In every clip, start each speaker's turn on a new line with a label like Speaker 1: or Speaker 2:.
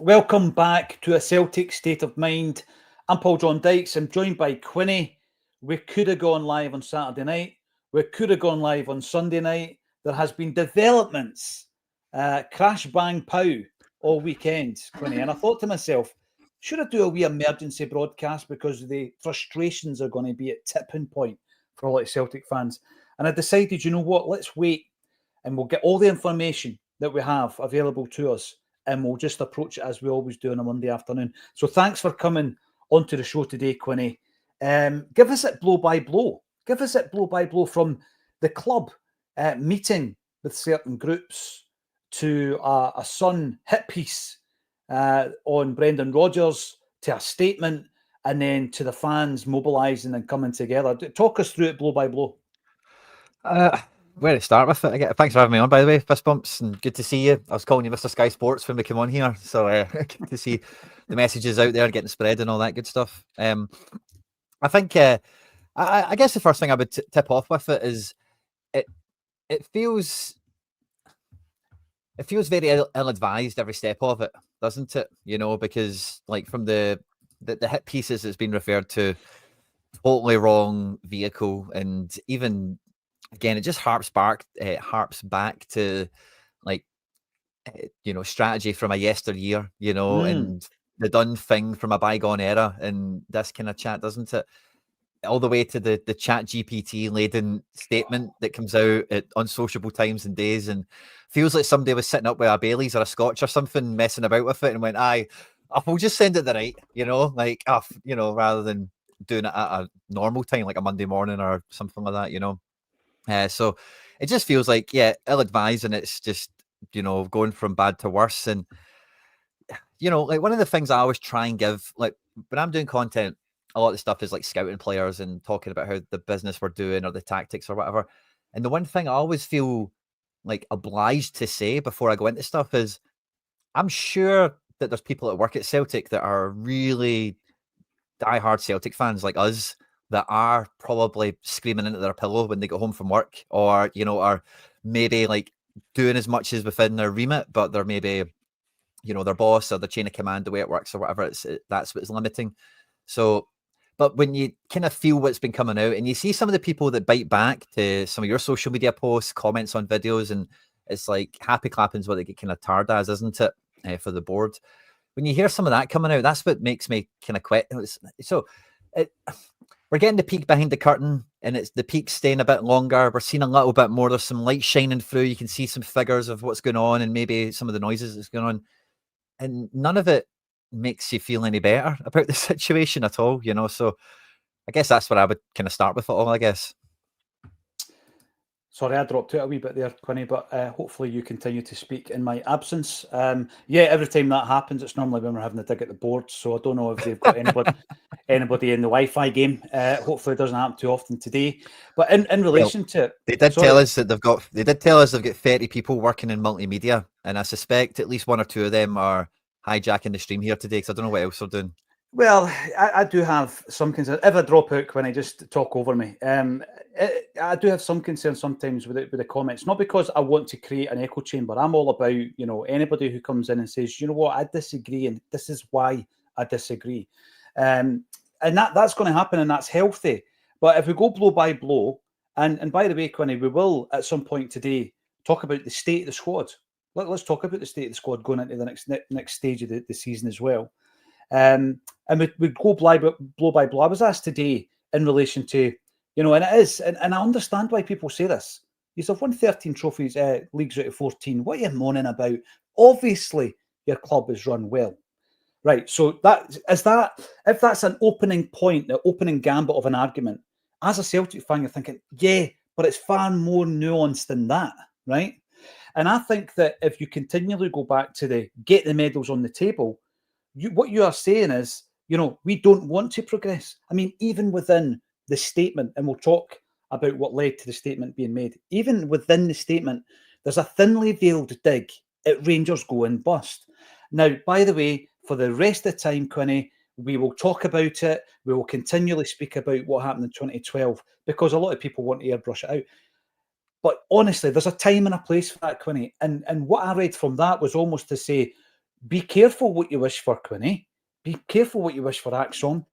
Speaker 1: Welcome back to A Celtic State of Mind. I'm Paul John Dykes. I'm joined by Quinny. We could have gone live on Saturday night. We could have gone live on Sunday night. There has been developments, crash, bang, pow, all weekend, Quinny. And I thought to myself, should I do a wee emergency broadcast because the frustrations are going to be at tipping point for a lot of Celtic fans. And I decided, you know what, let's wait and we'll get all the information that we have available to us and we'll just approach it as we always do on a Monday afternoon. So thanks for coming onto the show today, Quinny. Give us it blow by blow. Give us it blow by blow from the club meeting with certain groups to a Sun hit piece on Brendan Rodgers, to a statement, and then to the fans mobilising and coming together. Talk us through it blow by blow.
Speaker 2: Where to start with it? Thanks for having me on, by the way, Fist Bumps, and good to see you. I was calling you Mr. Sky Sports when we came on here, so good to see the messages out there getting spread and all that good stuff. I think, I guess the first thing I would tip off with it is it feels very ill-advised every step of it, doesn't it? You know, because like from the hit pieces it's been referred to, totally wrong vehicle, and even again, it just harps back to like strategy from a yesteryear, and the done thing from a bygone era, and this kind of chat, doesn't it? All the way to the chat GPT laden statement that comes out at unsociable times and days, and feels like somebody was sitting up with a Baileys or a Scotch or something, messing about with it, and went, we'll just send it the night, rather than doing it at a normal time, like a Monday morning or something like that, So it just feels like, ill-advised, and it's just, going from bad to worse. And, like one of the things I always try and give, like when I'm doing content, a lot of the stuff is like scouting players and talking about how the business we're doing or the tactics or whatever. And the one thing I always feel like obliged to say before I go into stuff is, I'm sure that there's people that work at Celtic that are really diehard Celtic fans like us, that are probably screaming into their pillow when they get home from work, or are maybe like doing as much as within their remit, but they're maybe their boss or the chain of command, the way it works or whatever, that's what's limiting. So, but when you kind of feel what's been coming out and you see some of the people that bite back to some of your social media posts, comments on videos, and it's like happy clapping's what they get kind of tarred as, isn't it, for the board? When you hear some of that coming out, that's what makes me kind of quit. We're getting the peek behind the curtain, and it's the peak staying a bit longer. We're seeing a little bit more. There's some light shining through. You can see some figures of what's going on and maybe some of the noises that's going on. And none of it makes you feel any better about the situation at all, So I guess that's what I would kind of start with it all, I guess.
Speaker 1: Sorry, I dropped out a wee bit there, Quinny, but hopefully you continue to speak in my absence. Every time that happens, it's normally when we're having a dig at the board. So I don't know if they've got anybody in the Wi-Fi game. Hopefully it doesn't happen too often today. But in relation to it,
Speaker 2: they did tell us they've got 30 people working in multimedia, and I suspect at least one or two of them are hijacking the stream here today, because I don't know what else they're doing.
Speaker 1: Well, I do have some concern. If I drop out when I just talk over me, I do have some concern sometimes with the comments. Not because I want to create an echo chamber. I'm all about, anybody who comes in and says, you know what, I disagree, and this is why I disagree. And that's going to happen, and that's healthy. But if we go blow by blow, and by the way, Quinny, we will at some point today talk about the state of the squad. Let's talk about the state of the squad going into the next stage of the season as well. And we go blow by blow. I was asked today in relation to, and it is, and I understand why people say this. You've won 13 trophies, leagues out of 14. What are you moaning about? Obviously, your club is run well. Right, so if that's an opening point, the opening gambit of an argument, as a Celtic fan, you're thinking, yeah, but it's far more nuanced than that, right? And I think that if you continually go back to the get the medals on the table, what you are saying is, we don't want to progress. I mean, even within the statement, and we'll talk about what led to the statement being made, even within the statement, there's a thinly veiled dig at Rangers go and bust. Now, by the way, for the rest of the time, Quinny, we will talk about it. We will continually speak about what happened in 2012, because a lot of people want to airbrush it out. But honestly, there's a time and a place for that, Quinny. And what I read from that was almost to say, be careful what you wish for, Quinny. Be careful what you wish for, Acsom.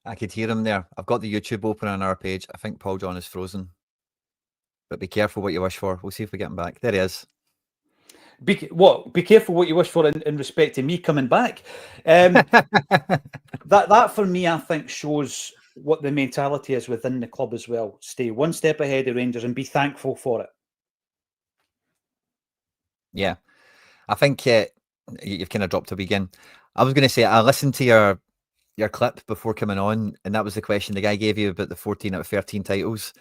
Speaker 2: I could hear him there. I've got the YouTube open on our page. I think Paul John is frozen. But be careful what you wish for. We'll see if we get him back. There he is.
Speaker 1: Be careful what you wish for in respect to me coming back. That for me, I think, shows what the mentality is within the club as well. Stay one step ahead of Rangers and be thankful for it.
Speaker 2: Yeah, I think you've kind of dropped a wee again. I was going to say, I listened to your clip before coming on, and that was the question the guy gave you about the 14 out of 13 titles.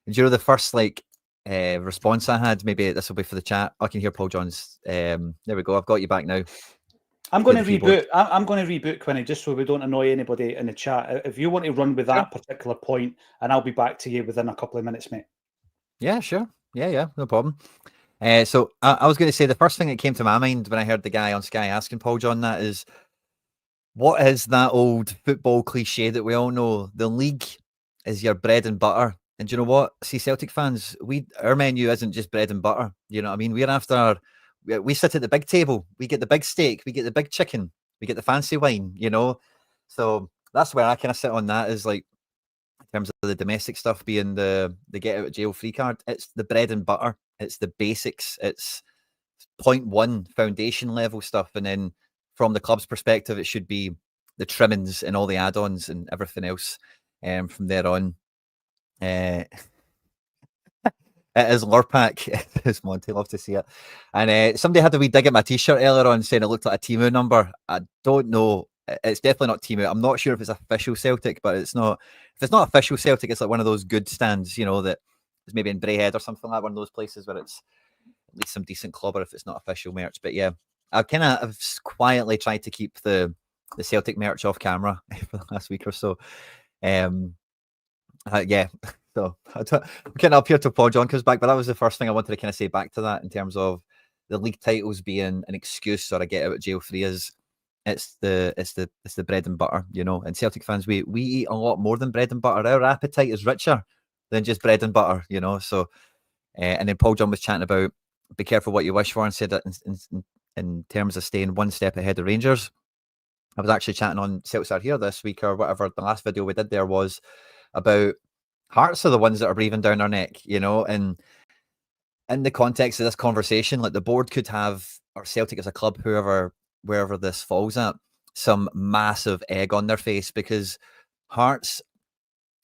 Speaker 2: And you know, the first response I had, maybe this will be for the chat. I can hear Paul John's. There we go. I've got you back now.
Speaker 1: I'm going to reboot. I'm going to reboot, Quinny, just so we don't annoy anybody in the chat. If you want to run with that particular point, and I'll be back to you within a couple of minutes, mate.
Speaker 2: Yeah, sure. Yeah, no problem. So I was going to say the first thing that came to my mind when I heard the guy on Sky asking Paul John that is, what is that old football cliche that we all know? The league is your bread and butter. And do you know what? See, Celtic fans, our menu isn't just bread and butter. You know what I mean? We sit at the big table. We get the big steak. We get the big chicken. We get the fancy wine, you know? So that's where I kind of sit on that, is like, in terms of the domestic stuff being the get out of jail free card. It's the bread and butter. It's the basics. It's 0.1 foundation level stuff. And then from the club's perspective, it should be the trimmings and all the add-ons and everything else from there on. It is Lurpak. It's Monty, love to see it. And somebody had a wee dig at my t-shirt earlier on saying it looked like a Timu number. I don't know. It's definitely not Timu. I'm not sure if it's official Celtic, but it's not. If it's not official Celtic, it's like one of those good stands, you know, that is maybe in Braehead or something like that, one of those places where it's at least some decent clobber if it's not official merch. But yeah, I've quietly tried to keep the Celtic merch off camera for the last week or so. Yeah. So I'm getting up here till Paul John comes back, but that was the first thing I wanted to kind of say back to that in terms of the league titles being an excuse or a get out of jail free. Is it's the bread and butter, you know. And Celtic fans, we eat a lot more than bread and butter. Our appetite is richer than just bread and butter, you know. So and then Paul John was chatting about be careful what you wish for, and said that in terms of staying one step ahead of Rangers. I was actually chatting on Celtics Are Here this week or whatever. The last video we did there was about Hearts are the ones that are breathing down our neck, you know. And in the context of this conversation, like the board could have, or Celtic as a club, wherever this falls at, some massive egg on their face, because Hearts,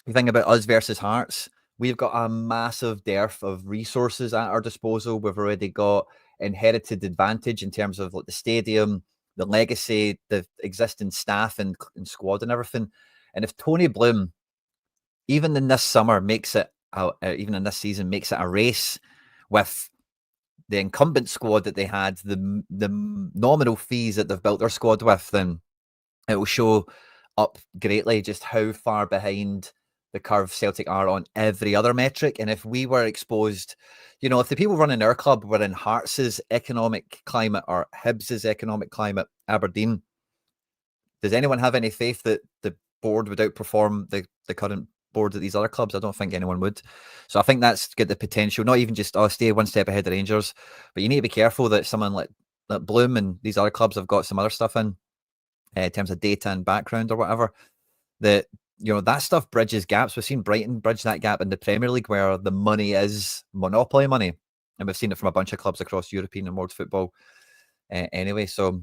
Speaker 2: the thing about us versus Hearts, we've got a massive dearth of resources at our disposal. We've already got inherited advantage in terms of like the stadium, the legacy, the existing staff and squad and everything. And if Tony Bloom, even in this summer, even in this season, makes it a race with the incumbent squad that they had, the nominal fees that they've built their squad with, then it will show up greatly just how far behind the curve Celtic are on every other metric. And if we were exposed, you know, if the people running our club were in Hearts' economic climate or Hibs' economic climate, Aberdeen, does anyone have any faith that the board would outperform the current board at these other clubs? I don't think anyone would. So I think that's got the potential, not even just stay one step ahead of Rangers, but you need to be careful that someone like Bloom and these other clubs have got some other stuff in terms of data and background or whatever, that, you know, that stuff bridges gaps. We've seen Brighton bridge that gap in the Premier League where the money is monopoly money, and we've seen it from a bunch of clubs across European and world football anyway. So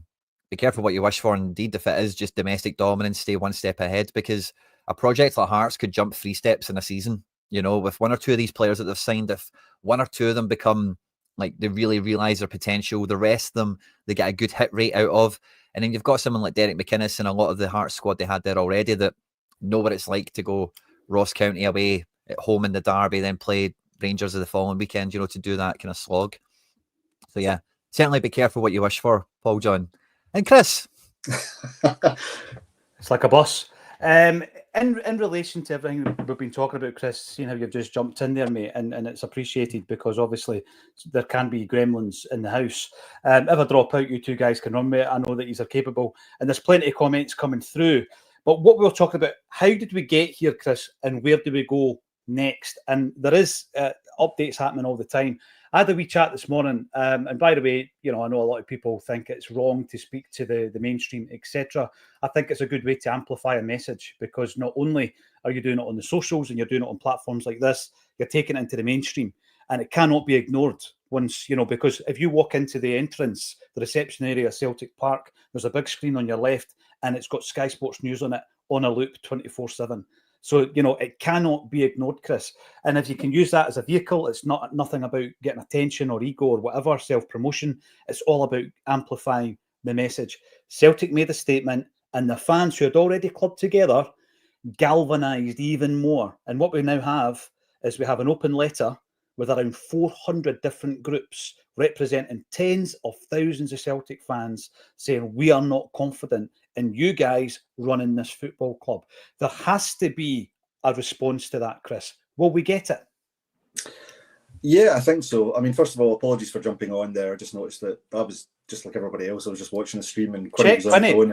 Speaker 2: be careful what you wish for. Indeed, if it is just domestic dominance, stay one step ahead, because a project like Hearts could jump 3 steps in a season, you know, with 1 or 2 of these players that they've signed. If 1 or 2 of them become like, they really realise their potential, the rest of them, they get a good hit rate out of. And then you've got someone like Derek McInnes and a lot of the Hearts squad they had there already that know what it's like to go Ross County away at home in the derby, then play Rangers the following weekend, you know, to do that kind of slog. So yeah, certainly be careful what you wish for, Paul John. And Chris.
Speaker 1: It's like a bus. In relation to everything we've been talking about, Chris, seeing how you've just jumped in there, mate, and it's appreciated, because obviously there can be gremlins in the house. If I drop out, you 2 guys can run with it. I know that you are capable, and there's plenty of comments coming through. But what we were talking about, how did we get here, Chris, and where do we go next? And there is updates happening all the time. I had a wee chat this morning, and by the way, I know a lot of people think it's wrong to speak to the mainstream, etc. I think it's a good way to amplify a message, because not only are you doing it on the socials and you're doing it on platforms like this, you're taking it into the mainstream, and it cannot be ignored once, because if you walk into the entrance, the reception area of Celtic Park, there's a big screen on your left and it's got Sky Sports News on it on a loop 24/7. So, it cannot be ignored, Chris. And if you can use that as a vehicle, it's nothing about getting attention or ego or whatever, self-promotion. It's all about amplifying the message. Celtic made a statement, and the fans who had already clubbed together galvanised even more. And what we now have is we have an open letter with around 400 different groups representing tens of thousands of Celtic fans saying, we are not confident in you guys running this football club. There has to be a response to that, Chris. Will we get it?
Speaker 3: Yeah, I think so. I mean, first of all, apologies for jumping on there. I just noticed that I was just like everybody else. I was just watching the stream and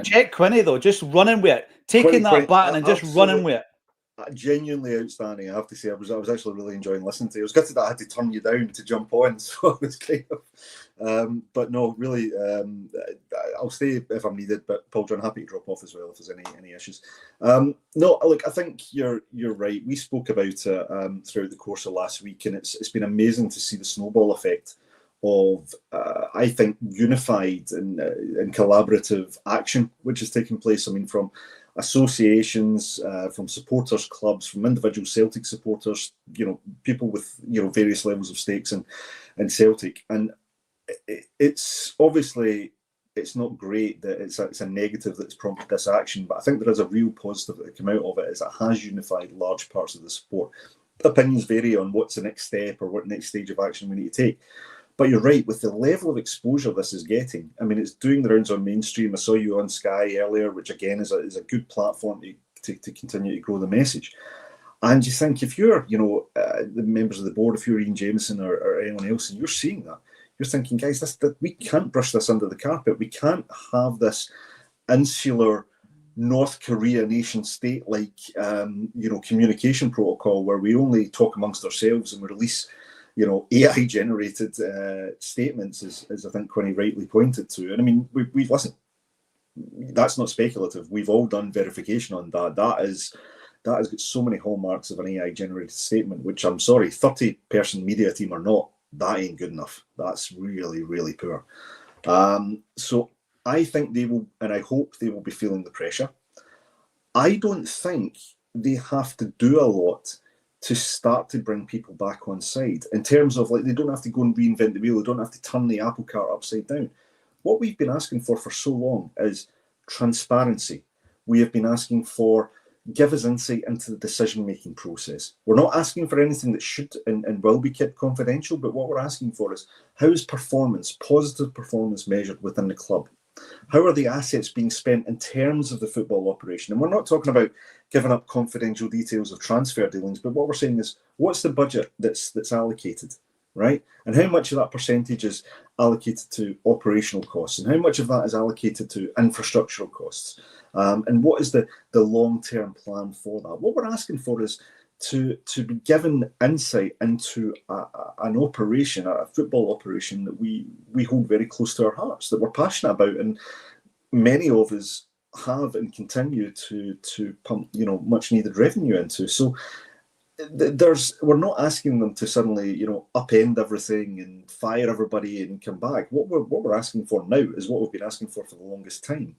Speaker 1: check Quinny though, just running with it, taking that baton and just running with it.
Speaker 3: Genuinely outstanding, I have to say. I was actually really enjoying listening to you. I was gutted that I had to turn you down to jump on, so I was kind of but no, really, I'll stay if I'm needed, but Paul John, happy to drop off as well if there's any issues. No, look, I think you're right. We spoke about it throughout the course of last week, and it's been amazing to see the snowball effect of I think unified and collaborative action which is taking place. I mean, from associations, from supporters clubs, from individual Celtic supporters, people with various levels of stakes in Celtic, and it's obviously it's not great that it's a negative that's prompted this action, but I think there is a real positive that come out of it, is it has unified large parts of the sport. Opinions vary on what's the next step or what next stage of action we need to take. But you're right, with the level of exposure this is getting, I mean, it's doing the rounds on mainstream. I saw you on Sky earlier, which again is a good platform to continue to grow the message. And you think if you're, the members of the board, if you're Ian Jameson or anyone else, and you're seeing that, you're thinking, guys, that we can't brush this under the carpet. We can't have this insular North Korea nation state like, communication protocol where we only talk amongst ourselves and we release AI generated statements, as I think Quinny rightly pointed to. And I mean, we've listened. That's not speculative. We've all done verification on that. That has got so many hallmarks of an AI generated statement, which I'm sorry, 30-person media team or not, that ain't good enough. That's really, really poor. So I think they will, and I hope they will be feeling the pressure. I don't think they have to do a lot to start to bring people back on side, in terms of, like, they don't have to go and reinvent the wheel. They don't have to turn the apple cart upside down. What we've been asking for so long is transparency. We have been asking for, give us insight into the decision-making process. We're not asking for anything that should and will be kept confidential, but what we're asking for is, how is performance, positive performance, measured within the club? How are the assets being spent in terms of the football operation? And we're not talking about giving up confidential details of transfer dealings, but what we're saying is, what's the budget that's allocated, right? And how much of that percentage is allocated to operational costs, and how much of that is allocated to infrastructural costs? And what is the long-term plan for that? What we're asking for is to be given insight into an operation, a football operation that we hold very close to our hearts, that we're passionate about, and many of us have and continue to pump much needed revenue into. So we're not asking them to suddenly upend everything and fire everybody and come back. What we're asking for now is what we've been asking for the longest time.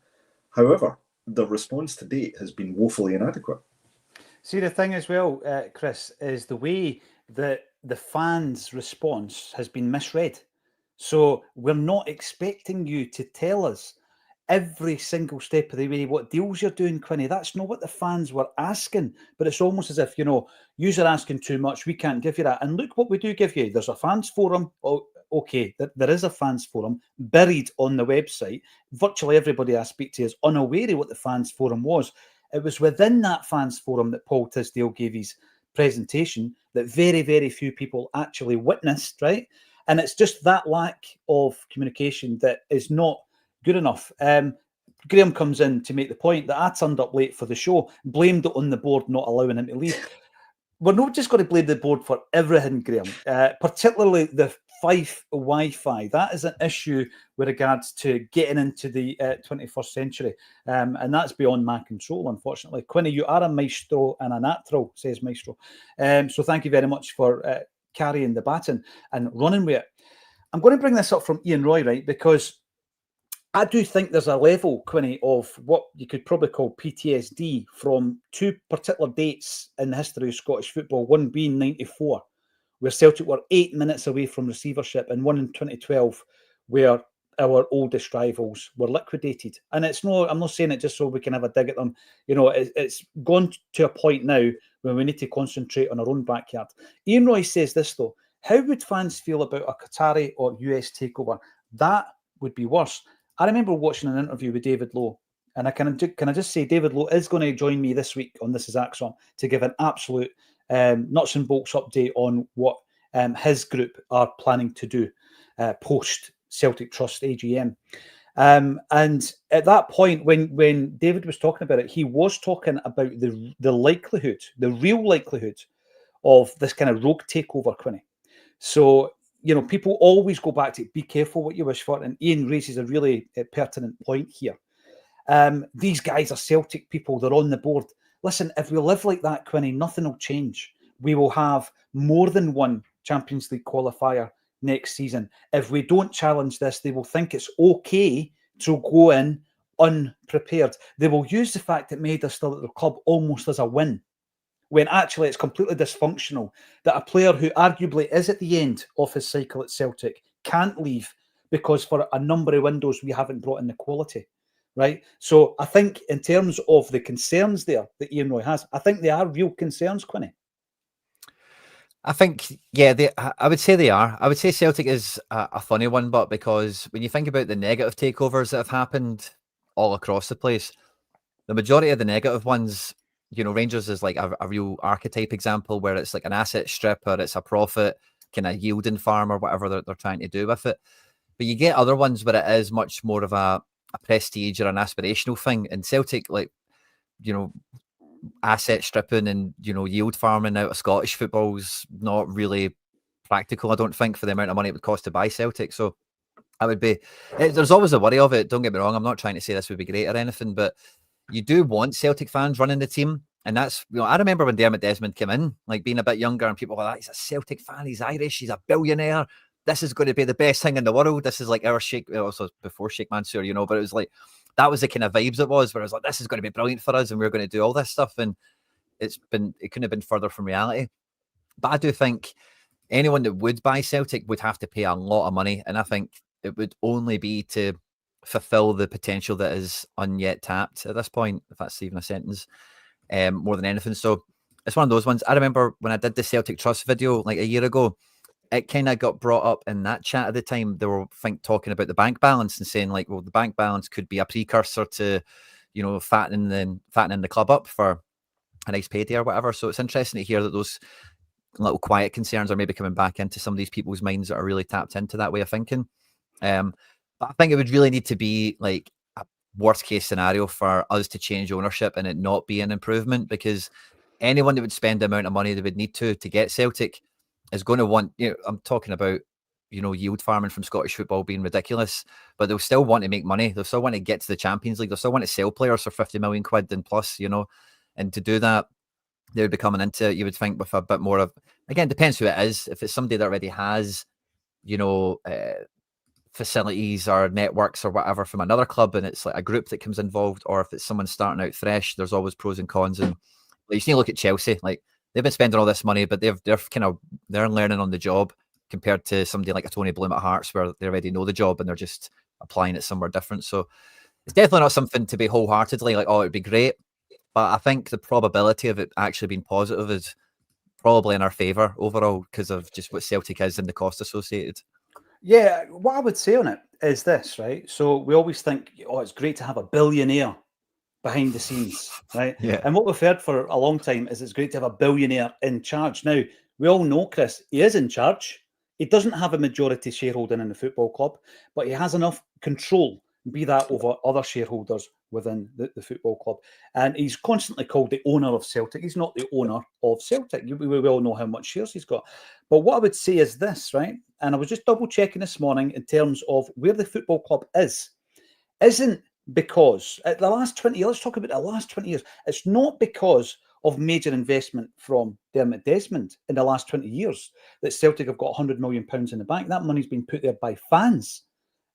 Speaker 3: However, the response to date has been woefully inadequate.
Speaker 1: See, the thing as well, Chris, is the way that the fans' response has been misread. So we're not expecting you to tell us every single step of the way what deals you're doing, Quinny. That's not what the fans were asking. But it's almost as if, you're asking too much, we can't give you that. And look what we do give you. There's a fans forum. Oh, okay, there is a fans forum buried on the website. Virtually everybody I speak to is unaware of what the fans forum was. It was within that fans forum that Paul Tisdale gave his presentation that very, very few people actually witnessed, right? And it's just that lack of communication that is not good enough. Graham comes in to make the point that I turned up late for the show, blamed it on the board not allowing him to leave. We're not just going to blame the board for everything, Graham, particularly the Fife Wi-Fi. That is an issue with regards to getting into the 21st century. And that's beyond my control, unfortunately. Quinny, you are a maestro and a natural, says Maestro. So thank you very much for carrying the baton and running with it. I'm going to bring this up from Ian Roy, right? Because I do think there's a level, Quinny, of what you could probably call PTSD from two particular dates in the history of Scottish football, one being 94, where Celtic were 8 minutes away from receivership, and one in 2012, where our oldest rivals were liquidated. And it's no, I'm not saying it just so we can have a dig at them. You know, it's gone to a point now when we need to concentrate on our own backyard. Ian Roy says this, though: how would fans feel about a Qatari or US takeover? That would be worse. I remember watching an interview with David Lowe, and can I just say David Lowe is going to join me this week on This Is Acsom to give an absolute nuts and bolts update on what his group are planning to do post Celtic Trust AGM. And at that point, when David was talking about it, he was talking about the likelihood, the real likelihood of this kind of rogue takeover, Quinny. So, you know, people always go back to be careful what you wish for. And Ian raises a really pertinent point here. These guys are Celtic people. They're on the board. Listen, if we live like that, Quinny, nothing will change. We will have more than one Champions League qualifier next season. If we don't challenge this, they will think it's okay to go in unprepared. They will use the fact that Maida is still at the club almost as a win, when actually it's completely dysfunctional that a player who arguably is at the end of his cycle at Celtic can't leave because for a number of windows we haven't brought in the quality, right? So I think in terms of the concerns there that Ian Roy has, I think they are real concerns, Quinny.
Speaker 2: I think, yeah, I would say they are. I would say Celtic is a funny one, but because when you think about the negative takeovers that have happened all across the place, the majority of the negative ones, you know, Rangers is like a real archetype example where it's like an asset strip or it's a profit kind of yielding farm or whatever they're trying to do with it. But you get other ones where it is much more of a prestige or an aspirational thing. And Celtic, like, you know, asset stripping and, you know, yield farming out of Scottish football's not really practical, I don't think, for the amount of money it would cost to buy Celtic. So I would be, there's always a worry of it. Don't get me wrong. I'm not trying to say this would be great or anything, but you do want Celtic fans running the team. And that's, you know, I remember when Dermot Desmond came in, like being a bit younger and people were like, he's a Celtic fan, he's Irish, he's a billionaire. This is going to be the best thing in the world. This is like our Sheikh, also before Sheikh Mansour, you know, but it was like, that was the kind of vibes it was, where it was like, this is going to be brilliant for us and we're going to do all this stuff. And it couldn't have been further from reality. But I do think anyone that would buy Celtic would have to pay a lot of money. And I think it would only be to fulfill the potential that is unyet tapped at this point, if that's even a sentence, more than anything. So it's one of those ones. I remember when I did the Celtic Trust video like a year ago, it kind of got brought up in that chat at the time. They were talking about the bank balance and saying like, well, the bank balance could be a precursor to, you know, fattening the club up for a nice payday or whatever. So it's interesting to hear that those little quiet concerns are maybe coming back into some of these people's minds that are really tapped into that way of thinking. But I think it would really need to be like a worst case scenario for us to change ownership and it not be an improvement, because anyone that would spend the amount of money they would need to get Celtic is going to want, you know, I'm talking about, you know, yield farming from Scottish football being ridiculous, but they'll still want to make money. They'll still want to get to the Champions League. They'll still want to sell players for 50 million quid and plus, you know, and to do that, they would be coming into it, you would think, with a bit more of, again, depends who it is. If it's somebody that already has, you know, facilities or networks or whatever from another club and it's like a group that comes involved, or if it's someone starting out fresh, there's always pros and cons. And like, you just need to look at Chelsea. Like, they've been spending all this money, but they're learning on the job compared to somebody like a Tony Bloom at Hearts, where they already know the job and they're just applying it somewhere different. So it's definitely not something to be wholeheartedly like, oh, it'd be great. But I think the probability of it actually being positive is probably in our favour overall because of just what Celtic is and the cost associated.
Speaker 1: Yeah, what I would say on it is this, right? So we always think, oh, it's great to have a billionaire behind the scenes, right?
Speaker 2: Yeah.
Speaker 1: And what we've heard for a long time is it's great to have a billionaire in charge. Now, we all know, Chris, he is in charge. He doesn't have a majority shareholding in the football club, but he has enough control, be that over other shareholders, within the football club. And he's constantly called the owner of Celtic. He's not the owner of Celtic. We all know how much shares he's got. But what I would say is this, right? And I was just double checking this morning in terms of where the football club isn't because at the last 20 years, let's talk about the last 20 years. It's not because of major investment from Dermot Desmond in the last 20 years that Celtic have got £100 million in the bank. That money's been put there by fans.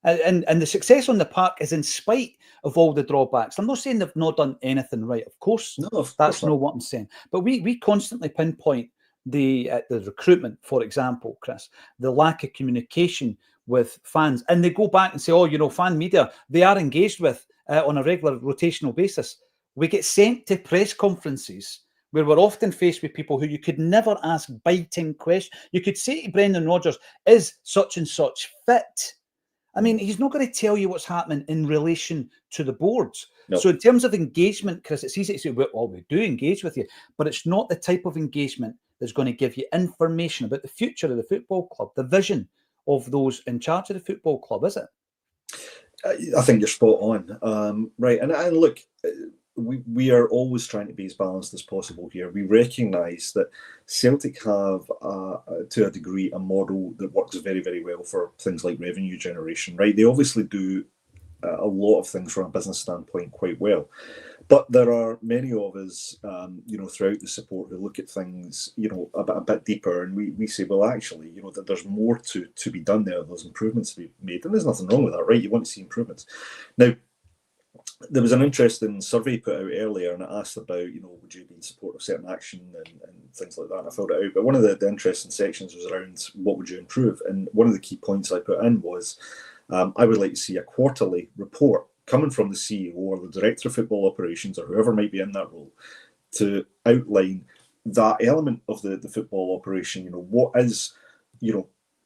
Speaker 1: And the success on the park is in spite of all the drawbacks. I'm not saying they've not done anything right. Of course, that's not what I'm saying. But we constantly pinpoint the recruitment, for example, Chris, the lack of communication with fans. And they go back and say, oh, fan media, they are engaged with on a regular rotational basis. We get sent to press conferences where we're often faced with people who you could never ask biting questions. You could say to Brendan Rodgers, is such and such fit? I mean, he's not going to tell you what's happening in relation to the boards. No. So in terms of engagement, Chris, it's easy to say, well, we do engage with you, but it's not the type of engagement that's going to give you information about the future of the football club, the vision of those in charge of the football club, is it?
Speaker 3: I think you're spot on. Right. And look, we are always trying to be as balanced as possible here. We recognise that Celtic have, to a degree, a model that works very, very well for things like revenue generation, right? They obviously do a lot of things from a business standpoint quite well. But there are many of us, throughout the support who look at things, a bit deeper, and we say, well, actually, that there's more to be done there. There's improvements to be made, and there's nothing wrong with that, right? You want to see improvements. Now, there was an interesting survey put out earlier, and it asked about, would you be in support of certain action and things like that. And I filled it out. But one of the interesting sections was around what would you improve, and one of the key points I put in was I would like to see a quarterly report coming from the CEO or the director of football operations or whoever might be in that role to outline that element of the football operation. What is,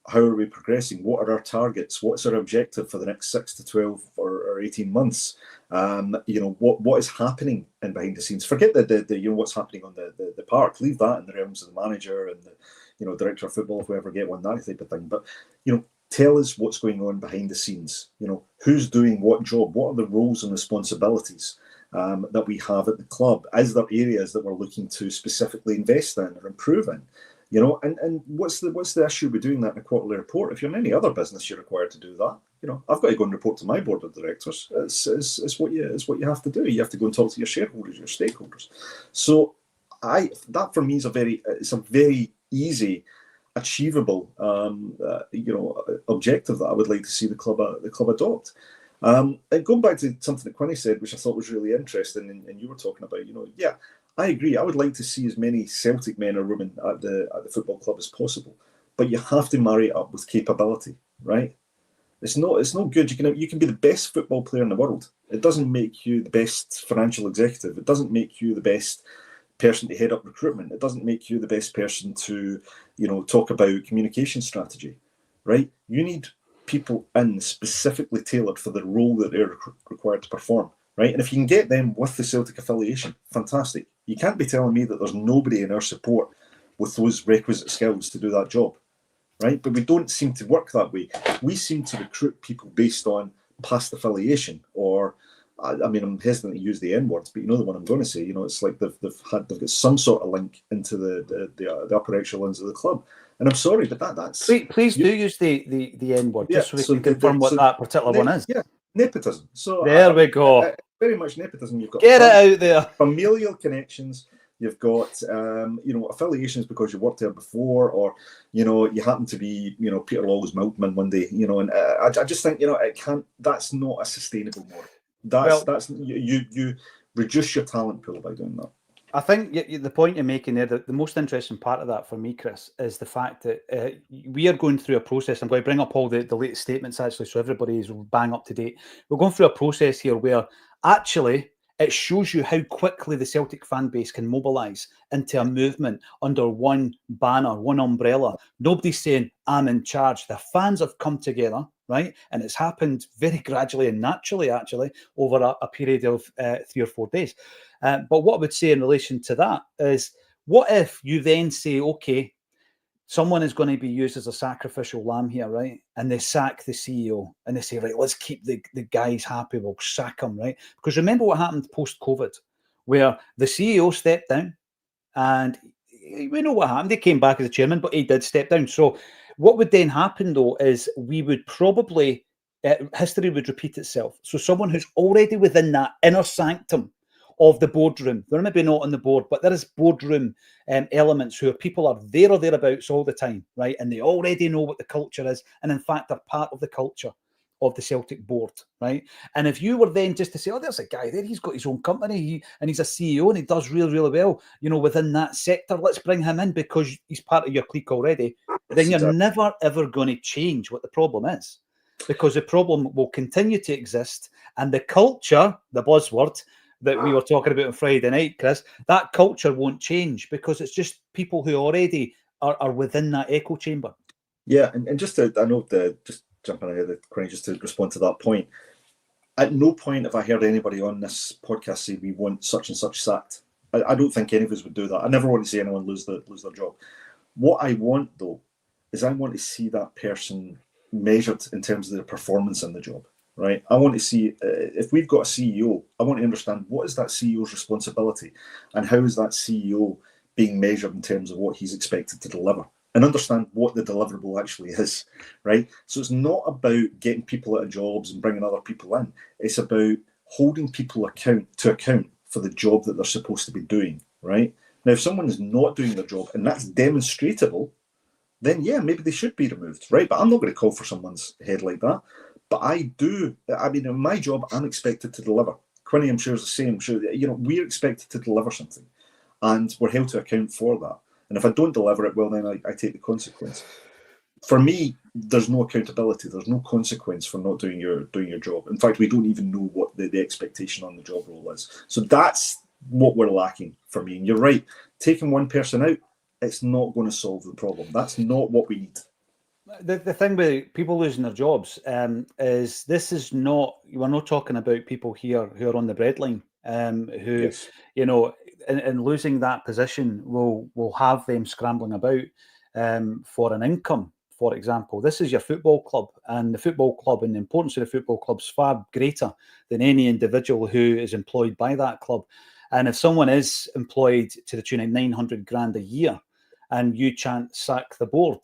Speaker 3: how are we progressing? What are our targets? What's our objective for the next 6 to 12 or 18 months? What is happening in behind the scenes? Forget the what's happening on the park. Leave that in the realms of the manager and the director of football, if we ever get one, that type of thing. But tell us what's going on behind the scenes. Who's doing what job? What are the roles and responsibilities that we have at the club? Is there areas that we're looking to specifically invest in or improve in? And what's the issue with doing that in a quarterly report? If you're in any other business, you're required to do that. I've got to go and report to my board of directors. It's what you have to do. You have to go and talk to your shareholders, your stakeholders. So that for me is a very easy, achievable objective that I would like to see the club adopt. And going back to something that Quinny said, which I thought was really interesting, and you were talking about, I agree. I would like to see as many Celtic men or women at the football club as possible, but you have to marry it up with capability, right? It's not good. You can be the best football player in the world. It doesn't make you the best financial executive. It doesn't make you the best person to head up recruitment. It doesn't make you the best person to, talk about communication strategy, right? You need people in specifically tailored for the role that they're required to perform, right? And if you can get them with the Celtic affiliation, fantastic. You can't be telling me that there's nobody in our support with those requisite skills to do that job, right? But we don't seem to work that way. We seem to recruit people based on past affiliation, or I'm hesitant to use the N words, but you know the one I'm going to say. It's like they've got some sort of link into the upper echelons of the club. And I'm sorry, but that's
Speaker 1: please do use the N word, just so we can confirm what that particular one is.
Speaker 3: Yeah, nepotism. So
Speaker 1: there we go.
Speaker 3: Very much nepotism. You've got
Speaker 1: get it out there.
Speaker 3: Familial connections. You've got affiliations because you worked there before, or you happen to be Peter Lawless milkman one day. And I just think it can't. That's not a sustainable model. That's you reduce your talent pool by doing that.
Speaker 1: I think the point you're making there, the most interesting part of that for me, Chris, is the fact that we are going through a process. I'm going to bring up all the latest statements, actually, so everybody is bang up to date. We're going through a process here where actually it shows you how quickly the Celtic fan base can mobilise into a movement under one banner, one umbrella. Nobody's saying, I'm in charge. The fans have come together, right? And it's happened very gradually and naturally, actually, over a period of 3 or 4 days. But what I would say in relation to that is, what if you then say, okay, someone is going to be used as a sacrificial lamb here, right? And they sack the CEO and they say, right, let's keep the guys happy, we'll sack them, right? Because remember what happened post-COVID, where the CEO stepped down and we know what happened. He came back as a chairman, but he did step down. So what would then happen, though, is we would probably, history would repeat itself. So someone who's already within that inner sanctum of the boardroom, they're maybe not on the board, but there is boardroom elements who are people are there or thereabouts all the time, right? And they already know what the culture is. And in fact, they're part of the culture of the Celtic Board, right? And if you were then just to say, oh, there's a guy there, he's got his own company, and he's a CEO and he does really, really well, you know, within that sector, let's bring him in because he's part of your clique already, then you're never, ever going to change what the problem is, because the problem will continue to exist. And the culture, the buzzword that we were talking about on Friday night, Chris, that culture won't change because it's just people who already are within that echo chamber.
Speaker 3: Yeah, and just to, I know just jumping ahead of Quinny, just to respond to that point, at no point have I heard anybody on this podcast say we want such and such sacked. I don't think any of us would do that. I never want to see anyone lose their job. What I want, though, is I want to see that person measured in terms of their performance in the job, right? I want to see, if we've got a CEO, I want to understand what is that CEO's responsibility and how is that CEO being measured in terms of what he's expected to deliver, and understand what the deliverable actually is, right? So it's not about getting people out of jobs and bringing other people in. It's about holding people to account for the job that they're supposed to be doing, right? Now, if someone is not doing their job and that's demonstrable, then yeah, maybe they should be removed, right? But I'm not going to call for someone's head like that. But I mean, in my job, I'm expected to deliver. Quinny, I'm sure, is the same. Sure, you know, we're expected to deliver something and we're held to account for that. And if I don't deliver it, well, then I take the consequence. For me, there's no accountability. There's no consequence for not doing your job. In fact, we don't even know what the expectation on the job role is. So that's what we're lacking for me. And you're right, taking one person out, it's not going to solve the problem. That's not what we need.
Speaker 1: The thing with people losing their jobs is this is not, we're not talking about people here who are on the breadline, who,
Speaker 3: Yes.
Speaker 1: you know, in losing that position will have them scrambling about for an income. For example, this is your football club, and the football club and the importance of the football club is far greater than any individual who is employed by that club. And if someone is employed to the tune of 900 grand a year and you chant sack the board,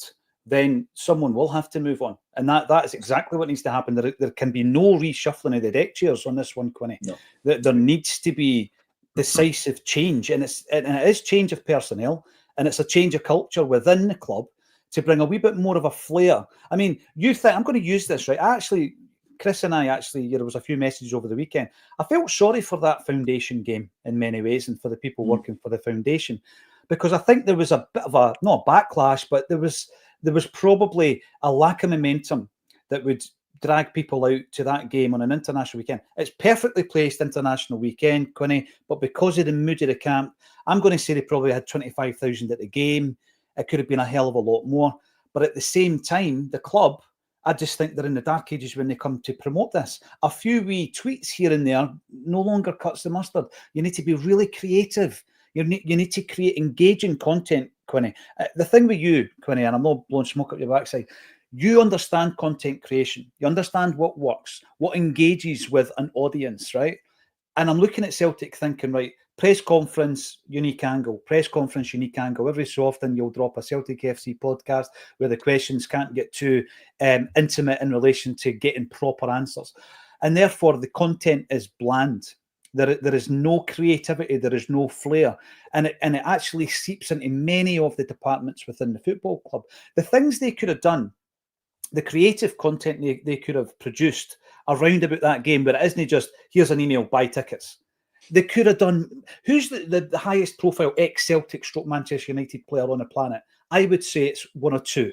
Speaker 1: then someone will have to move on. And that is exactly what needs to happen. There can be no reshuffling of the deck chairs on this one, Quinny.
Speaker 3: No.
Speaker 1: There needs to be decisive change, and it is change of personnel, and it's a change of culture within the club to bring a wee bit more of a flair. I mean, you think, I'm going to use this, right? Chris and I there was a few messages over the weekend. I felt sorry for that foundation game in many ways and for the people working for the foundation, because I think there was a bit of not a backlash, but there was probably a lack of momentum that would drag people out to that game on an international weekend. It's perfectly placed international weekend, Quinny, but because of the mood of the camp, I'm going to say they probably had 25,000 at the game. It could have been a hell of a lot more. But at the same time, the club, I just think they're in the dark ages when they come to promote this. A few wee tweets here and there no longer cuts the mustard. You need to be really creative. You need to create engaging content, Quinny. The thing with you, Quinny, and I'm not blowing smoke up your backside, you understand content creation. You understand what works, what engages with an audience, right? And I'm looking at Celtic thinking, right, press conference, unique angle, press conference, unique angle. Every so often you'll drop a Celtic FC podcast where the questions can't get too intimate in relation to getting proper answers. And therefore the content is bland. There is no creativity, there is no flair, and it actually seeps into many of the departments within the football club. The things they could have done, the creative content they could have produced around about that game, where it isn't just, here's an email, buy tickets. They could have done, who's the highest profile ex-Celtic / Manchester United player on the planet? I would say it's one or two.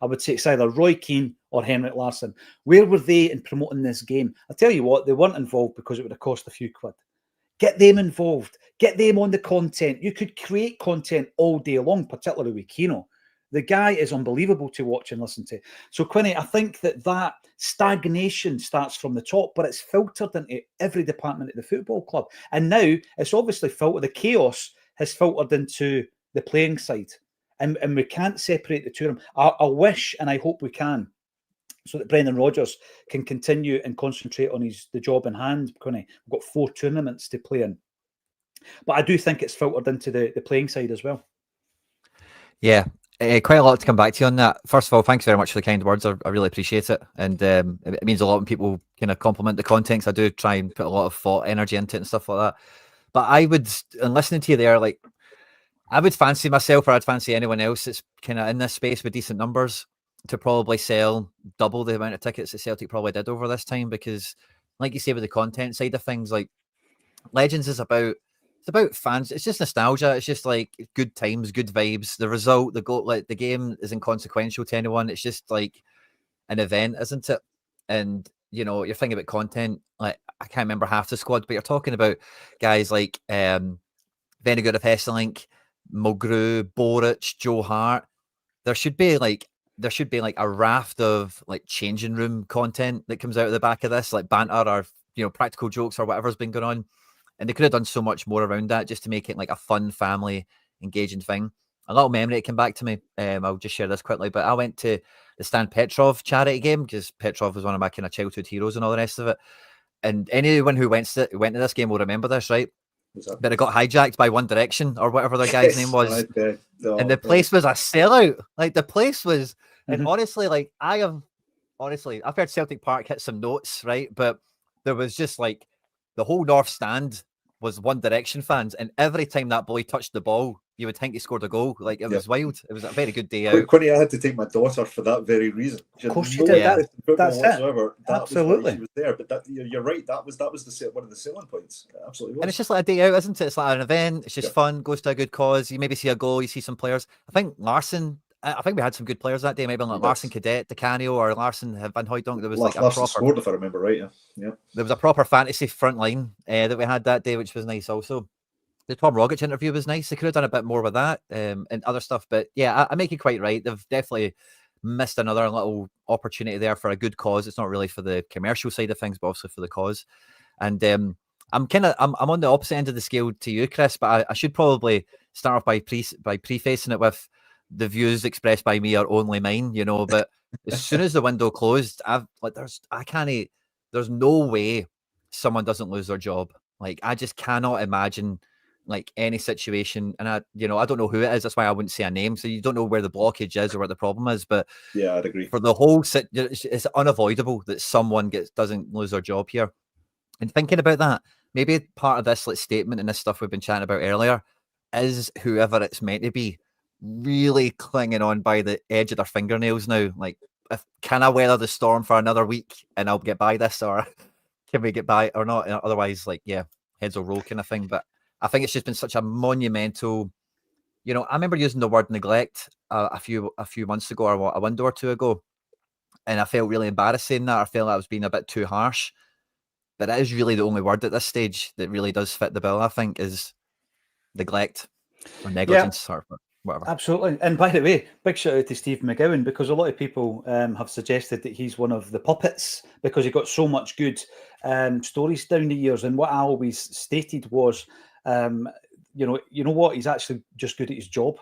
Speaker 1: I would say it's either Roy Keane or Henrik Larsson. Where were they in promoting this game? I'll tell you what, they weren't involved because it would have cost a few quid. Get them involved. Get them on the content. You could create content all day long, particularly with Keno. The guy is unbelievable to watch and listen to. So, Quinny, I think that stagnation starts from the top, but it's filtered into every department at the football club. And now it's obviously filtered. The chaos has filtered into the playing side. and we can't separate the two of them. I wish and I hope we can, so that Brendan Rodgers can continue and concentrate on the job in hand. We've got 4 tournaments to play in. But I do think it's filtered into the playing side as well.
Speaker 2: Yeah, quite a lot to come back to you on that. First of all, thanks very much for the kind words. I really appreciate it. And it means a lot when people kind of compliment the content, 'cause I do try and put a lot of thought, energy into it and stuff like that. But I would, and listening to you there, like, I would fancy myself, or I'd fancy anyone else that's kind of in this space with decent numbers, to probably sell double the amount of tickets that Celtic probably did over this time. Because, like you say, with the content side of things, like, Legends is about, it's about fans. It's just nostalgia. It's just like good times, good vibes. The result, the goal, like the game is inconsequential to anyone. It's just like an event, isn't it? And you know, you're thinking about content. Like, I can't remember half the squad, but you're talking about guys like Venegood of Hesselink, Mulgrew, Boric, Joe Hart. There should be like a raft of like changing room content that comes out of the back of this, like banter or, you know, practical jokes or whatever's been going on. And they could have done so much more around that just to make it like a fun, family, engaging thing. A little memory that came back to me. I'll just share this quickly. But I went to the Stan Petrov charity game because Petrov was one of my kind of childhood heroes and all the rest of it. And anyone who went to this game will remember this, right? But it got hijacked by One Direction or whatever their guy's name was. And the place was a sellout. Like, the place was, and honestly, like, I've heard Celtic Park hit some notes, right? But there was just like the whole North Stand was One Direction fans, and every time that boy touched the ball, you would think he scored a goal. Like, it was wild. It was a very good day out.
Speaker 3: Quinny, I had to take my daughter for that very reason.
Speaker 1: Of course you did. That's
Speaker 3: whatsoever. That
Speaker 1: absolutely.
Speaker 3: Was she was there, but you're right. That was one of the selling points. Absolutely was.
Speaker 2: And it's just like a day out, isn't it? It's like an event. It's just fun. Goes to a good cause. You maybe see a goal. You see some players. I think Larson. I think we had some good players that day. Maybe like Larson Cadet, DeCanio, or Larson Van Hooijdonk. There was like a proper
Speaker 3: scored, if I remember right. Yeah.
Speaker 2: There was a proper fantasy front line that we had that day, which was nice. Also, the Tom Rogic interview was nice. They could have done a bit more with that and other stuff. But yeah, I make it quite right. They've definitely missed another little opportunity there for a good cause. It's not really for the commercial side of things, but also for the cause. And I'm on the opposite end of the scale to you, Chris. But I should probably start off by prefacing it with the views expressed by me are only mine, you know. But as soon as the window closed, there's no way someone doesn't lose their job. Like, I just cannot imagine like any situation, and I don't know who it is. That's why I wouldn't say a name. So you don't know where the blockage is or where the problem is. But
Speaker 3: yeah, I'd agree.
Speaker 2: For the whole it's unavoidable that someone doesn't lose their job here. And thinking about that, maybe part of this statement and this stuff we've been chatting about earlier is whoever it's meant to be really clinging on by the edge of their fingernails now. Like, can I weather the storm for another week and I'll get by this, or can we get by or not? Otherwise, like, yeah, heads will roll kind of thing. But I think it's just been such a monumental, you know, I remember using the word neglect a few months ago, or a window or two ago, and I felt really embarrassed saying that. I felt I was being a bit too harsh, but it is really the only word at this stage that really does fit the bill, I think, is neglect or negligence or whatever.
Speaker 1: Absolutely. And by the way, big shout out to Steve McGowan, because a lot of people have suggested that he's one of the puppets because he got so much good stories down the years. And what I always stated was, you know what, he's actually just good at his job,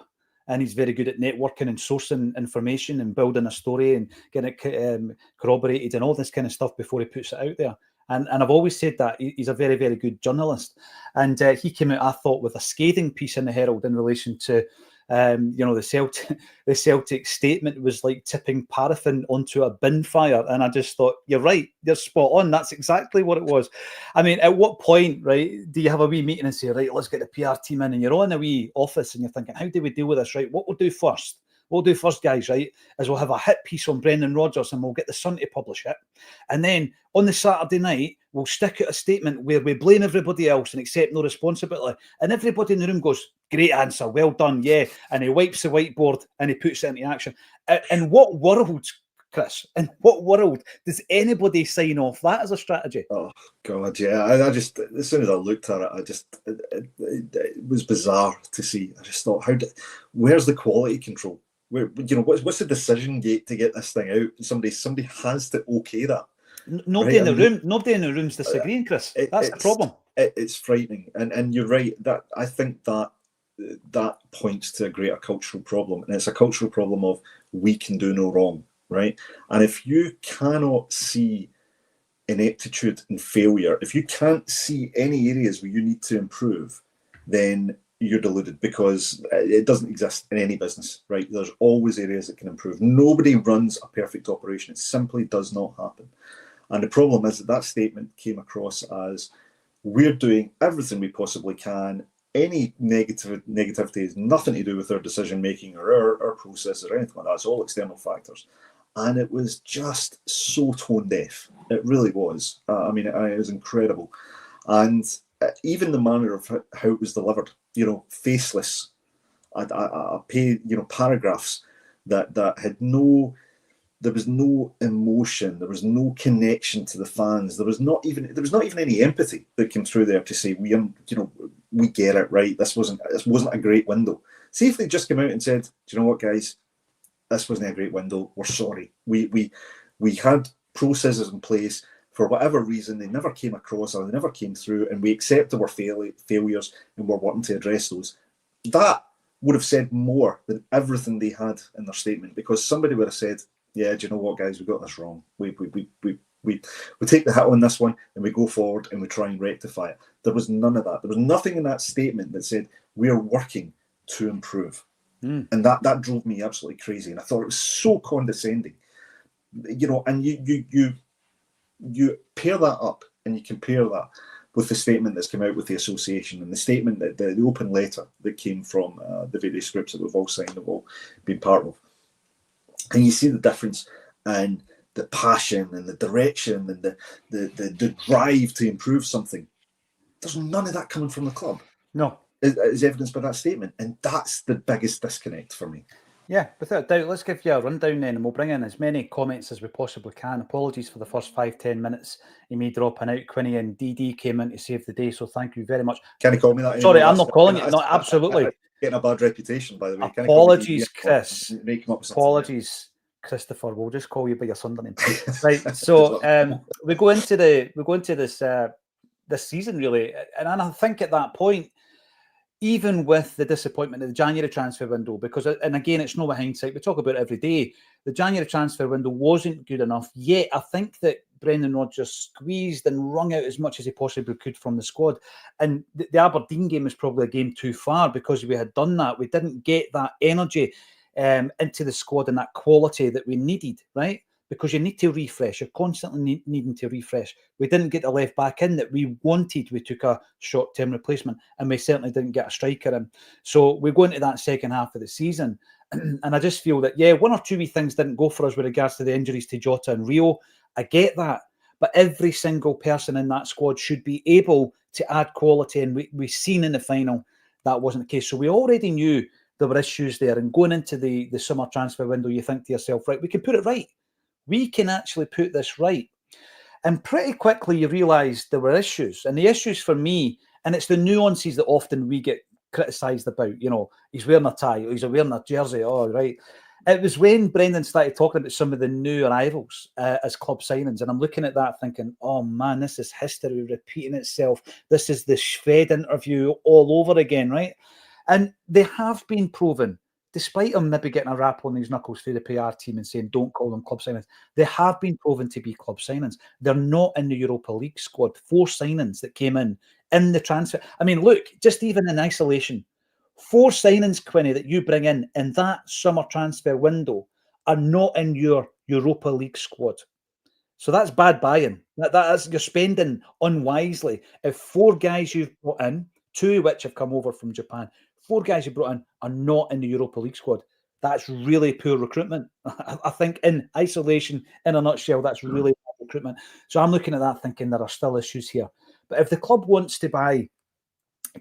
Speaker 1: and he's very good at networking and sourcing information and building a story and getting it corroborated and all this kind of stuff before he puts it out there. And I've always said that he's a very, very good journalist. And he came out, I thought, with a scathing piece in the Herald in relation to the Celtic statement was like tipping paraffin onto a bin fire. And I just thought, you're right, you're spot on. That's exactly what it was. I mean, at what point, right, do you have a wee meeting and say, right, let's get the PR team in, and you're on a wee office and you're thinking, how do we deal with this, right? What we'll do first, guys, right, is we'll have a hit piece on Brendan Rodgers and we'll get the Sun to publish it. And then on the Saturday night, we'll stick out a statement where we blame everybody else and accept no responsibility. And everybody in the room goes, great answer, well done, yeah. And he wipes the whiteboard and he puts it into action. In what world, Chris, in what world does anybody sign off that as a strategy?
Speaker 3: Oh, God, yeah. I just, as soon as I looked at it, it was bizarre to see. I just thought, where's the quality control? Where, you know, what's the decision gate to get this thing out? Somebody has to okay that.
Speaker 1: Nobody in the room's disagreeing, Chris. That's the problem.
Speaker 3: It's frightening, and you're right. That I think that that points to a greater cultural problem, and it's a cultural problem of we can do no wrong, right? And if you cannot see ineptitude and failure, if you can't see any areas where you need to improve, then you're deluded, because it doesn't exist in any business, right? There's always areas that can improve. Nobody runs a perfect operation. It simply does not happen. And the problem is that statement came across as we're doing everything we possibly can. Any negativity has nothing to do with our decision making or our process or anything like that. It's all external factors. And it was just so tone deaf. It really was. I mean, it was incredible. And even the manner of how it was delivered, faceless. I paid, paragraphs that had there was no emotion, there was no connection to the fans, there was not even any empathy that came through there to say we get it, right? This wasn't a great window. See if they just came out and said, do you know what, guys, this wasn't a great window. We're sorry. We had processes in place. For whatever reason, they never came across or they never came through, and we accepted our failures and we're wanting to address those. That would have said more than everything they had in their statement, because somebody would have said, yeah, do you know what, guys, we got this wrong. We take the hit on this one and we go forward and we try and rectify it. There was none of that. There was nothing in that statement that said we are working to improve. And that drove me absolutely crazy. And I thought it was so condescending. And you pair that up and you compare that with the statement that's come out with the association and the statement that the open letter that came from the various groups that we've all signed, have all been part of. And you see the difference and the passion and the direction and the drive to improve something. There's none of that coming from the club.
Speaker 1: No.
Speaker 3: Is evidenced by that statement. And that's the biggest disconnect for me.
Speaker 1: Yeah, without a doubt. Let's give you a rundown then, and we'll bring in as many comments as we possibly can. Apologies for the first 5-10 minutes. You may dropping out. Quinny and DD came in to save the day, so thank you very much.
Speaker 3: Can you call me that?
Speaker 1: Sorry, I'm not calling you. No, absolutely.
Speaker 3: Getting a bad reputation, by the way.
Speaker 1: Apologies, Chris. Apologies, Christopher. We'll just call you by your surname. Right. So we go into this this season really, and I think at that point, even with the disappointment of the January transfer window, because, and again, it's no hindsight, we talk about it every day, the January transfer window wasn't good enough, yet I think that Brendan Rodgers squeezed and wrung out as much as he possibly could from the squad. And the Aberdeen game was probably a game too far, because we had done that. We didn't get that energy into the squad and that quality that we needed, right? Because you need to refresh. You're constantly needing to refresh. We didn't get the left back in that we wanted. We took a short-term replacement, and we certainly didn't get a striker in. So we go into that second half of the season, and I just feel that, yeah, one or two wee things didn't go for us with regards to the injuries to Jota and Rio. I get that. But every single person in that squad should be able to add quality, and we've seen in the final that wasn't the case. So we already knew there were issues there, and going into the summer transfer window, you think to yourself, right, we can put it right. We can actually put this right. And pretty quickly you realise there were issues. And the issues for me, and it's the nuances that often we get criticised about, he's wearing a tie, he's wearing a jersey, right. It was when Brendan started talking about some of the new arrivals as club signings. And I'm looking at that thinking, oh man, this is history repeating itself. This is the Shved interview all over again, right? And they have been proven, despite him maybe getting a rap on his knuckles through the PR team and saying, don't call them club signings, they have been proven to be club signings. They're not in the Europa League squad. 4 signings that came in the transfer. I mean, look, just even in isolation, 4 signings, Quinny, that you bring in that summer transfer window are not in your Europa League squad. So that's bad buying. That's you're spending unwisely. If 4 guys you've brought in, 2 of which have come over from Japan, 4 guys you brought in are not in the Europa League squad. That's really poor recruitment. I think in isolation, in a nutshell, that's really bad recruitment. So I'm looking at that thinking there are still issues here. But if the club wants to buy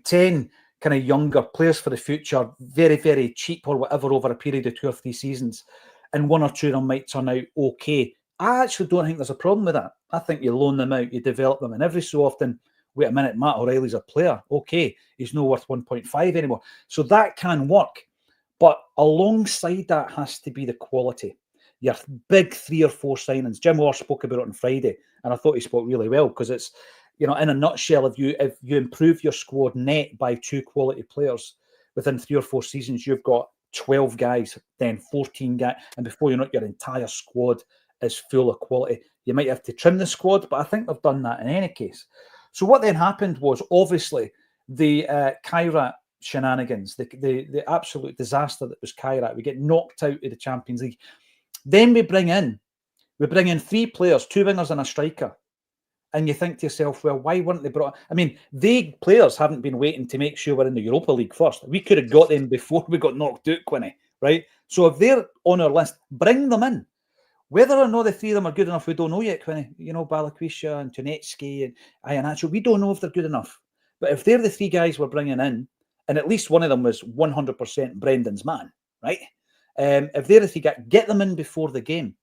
Speaker 1: 10 kind of younger players for the future, very, very cheap or whatever over a period of 2 or 3 seasons, and 1 or 2 of them might turn out okay, I actually don't think there's a problem with that. I think you loan them out, you develop them, and every so often, wait a minute, Matt O'Reilly's a player. Okay, he's no worth 1.5 anymore. So that can work. But alongside that has to be the quality. Your big 3 or 4 signings. Jim Orr spoke about it on Friday, and I thought he spoke really well, because it's, in a nutshell, if you improve your squad net by 2 quality players, within 3 or 4 seasons, you've got 12 guys, then 14 guys, and before you know it, your entire squad is full of quality. You might have to trim the squad, but I think they've done that in any case. So what then happened was, obviously, the Kairat shenanigans, the absolute disaster that was Kairat. We get knocked out of the Champions League. Then we bring in 3 players, 2 wingers and a striker. And you think to yourself, well, why weren't they brought? I mean, they players haven't been waiting to make sure we're in the Europa League first. We could have got them before we got knocked out, Quinny, right? So if they're on our list, bring them in. Whether or not the 3 of them are good enough, we don't know yet, Quinny. You know, Balakwisha and Tunetsky and Iheanacho, we don't know if they're good enough. But if they're the 3 guys we're bringing in, and at least one of them was 100% Brendan's man, right? If they're the 3 guys, get them in before the game.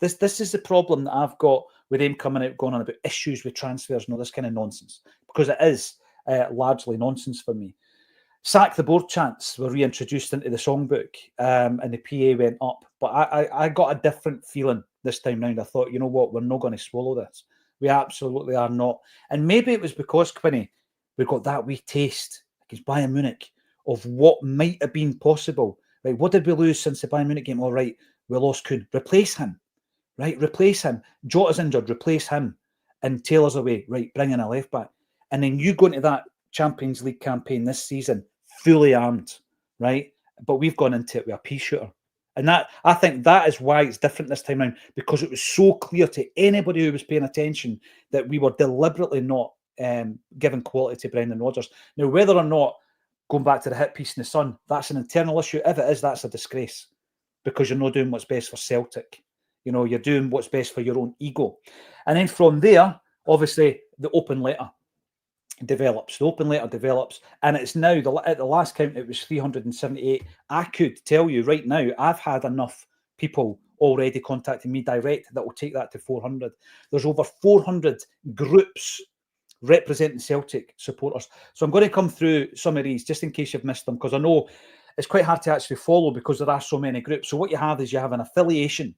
Speaker 1: This is the problem that I've got with them coming out going on about issues with transfers and all this kind of nonsense, because it is largely nonsense for me. Sack the board chants were reintroduced into the songbook, and the PA went up. But I got a different feeling this time round. I thought, you know what, we're not going to swallow this. We absolutely are not. And maybe it was because, Quinny, we got that wee taste against Bayern Munich of what might have been possible. Right? What did we lose since the Bayern Munich game? All right, we lost Kuhn. Replace him. Right, replace him. Jota's injured, replace him. And Taylor's away. Right, bring in a left back. And then you go into that Champions League campaign this season fully armed, right? But we've gone into it with a pea shooter. And that, I think that is why it's different this time around, because it was so clear to anybody who was paying attention that we were deliberately not giving quality to Brendan Rodgers. Now, whether or not, going back to the hit piece in the Sun, that's an internal issue. If it is, that's a disgrace, because you're not doing what's best for Celtic. You know, you're doing what's best for your own ego. And then from there, obviously, the open letter develops. The open letter develops. And it's now, at the last count, it was 378. I could tell you right now, I've had enough people already contacting me direct that will take that to 400. There's over 400 groups representing Celtic supporters. So I'm going to come through some of these just in case you've missed them, because I know it's quite hard to actually follow because there are so many groups. So what you have is you have an affiliation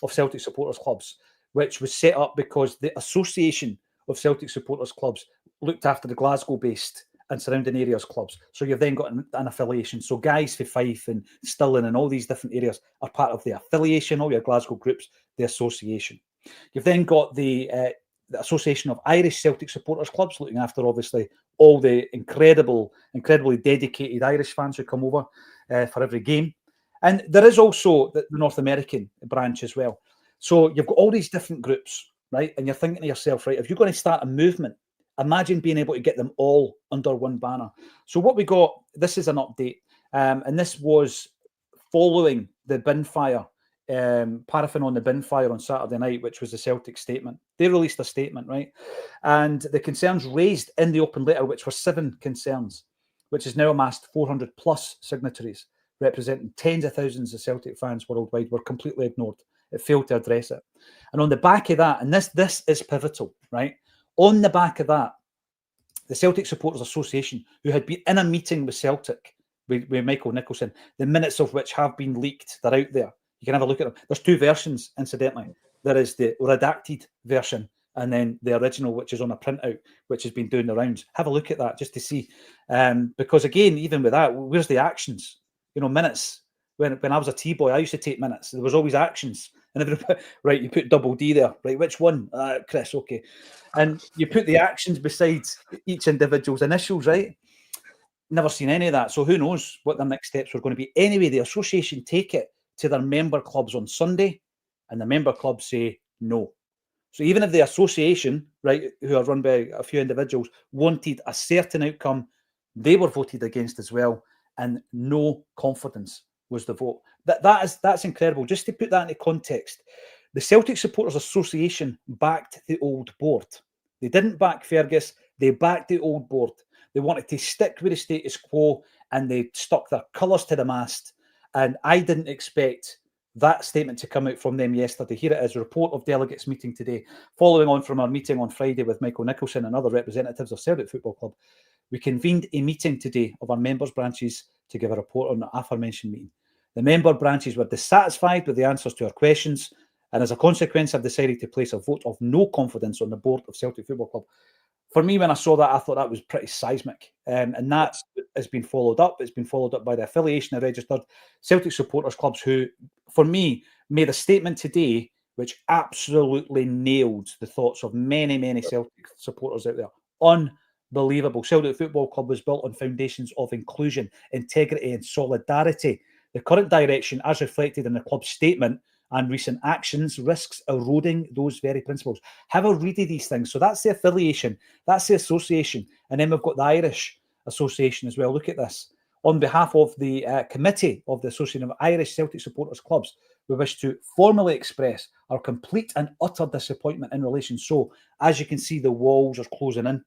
Speaker 1: of Celtic supporters clubs, which was set up because the Association of Celtic supporters clubs looked after the Glasgow-based and surrounding areas clubs. So you've then got an affiliation. So guys for Fife and Stirling and all these different areas are part of the affiliation, all your Glasgow groups, the association. You've then got the Association of Irish Celtic supporters clubs, looking after obviously all the incredibly dedicated Irish fans who come over for every game. And there is also the North American branch as well. So you've got all these different groups, right? And you're thinking to yourself, right, if you're going to start a movement, imagine being able to get them all under one banner. So what we got, this is an update. And this was following the bin fire, paraffin on the bin fire on Saturday night, which was the Celtic statement. They released a statement, right? And the concerns raised in the open letter, which were 7 concerns, which has now amassed 400 plus signatories, representing tens of thousands of Celtic fans worldwide, were completely ignored. It failed to address it. And on the back of that, and this is pivotal, right? On the back of that, the Celtic Supporters Association, who had been in a meeting with Celtic, with Michael Nicholson, the minutes of which have been leaked, they're out there. You can have a look at them. There's 2 versions, incidentally. There is the redacted version and then the original, which is on a printout, which has been doing the rounds. Have a look at that just to see. Because again, even with that, where's the actions? You know, minutes. When I was a T-boy, I used to take minutes. There was always actions. And everybody, right, you put double D there. Right, which one? Chris, okay. And you put the actions beside each individual's initials, right? Never seen any of that. So who knows what their next steps were going to be. Anyway, the association take it to their member clubs on Sunday, and the member clubs say no. So even if the association, right, who are run by a few individuals, wanted a certain outcome, they were voted against as well, and no confidence was the vote. That's incredible. Just to put that into context, the Celtic Supporters Association backed the old board. They didn't back Fergus, they backed the old board. They wanted to stick with the status quo, and they stuck their colours to the mast. And I didn't expect that statement to come out from them yesterday. Here it is, report of delegates meeting today. Following on from our meeting on Friday with Michael Nicholson and other representatives of Celtic Football Club, we convened a meeting today of our members' branches to give a report on the aforementioned meeting. The member branches were dissatisfied with the answers to our questions, and as a consequence have decided to place a vote of no confidence on the board of Celtic Football Club. for me, when I saw that, I thought that was pretty seismic. And that has been followed up. It's been followed up by the affiliation of registered Celtic supporters clubs who, for me, made a statement today which absolutely nailed the thoughts of many, many Celtic supporters out there. Unbelievable. Celtic Football Club was built on foundations of inclusion, integrity and solidarity. The current direction, as reflected in the club's statement and recent actions, risks eroding those very principles. Have a read of these things. So that's the affiliation, that's the association. And then we've got the Irish Association as well. Look at this. On behalf of the committee of the Association of Irish Celtic Supporters Clubs, we wish to formally express our complete and utter disappointment in relation. So, as you can see, the walls are closing in.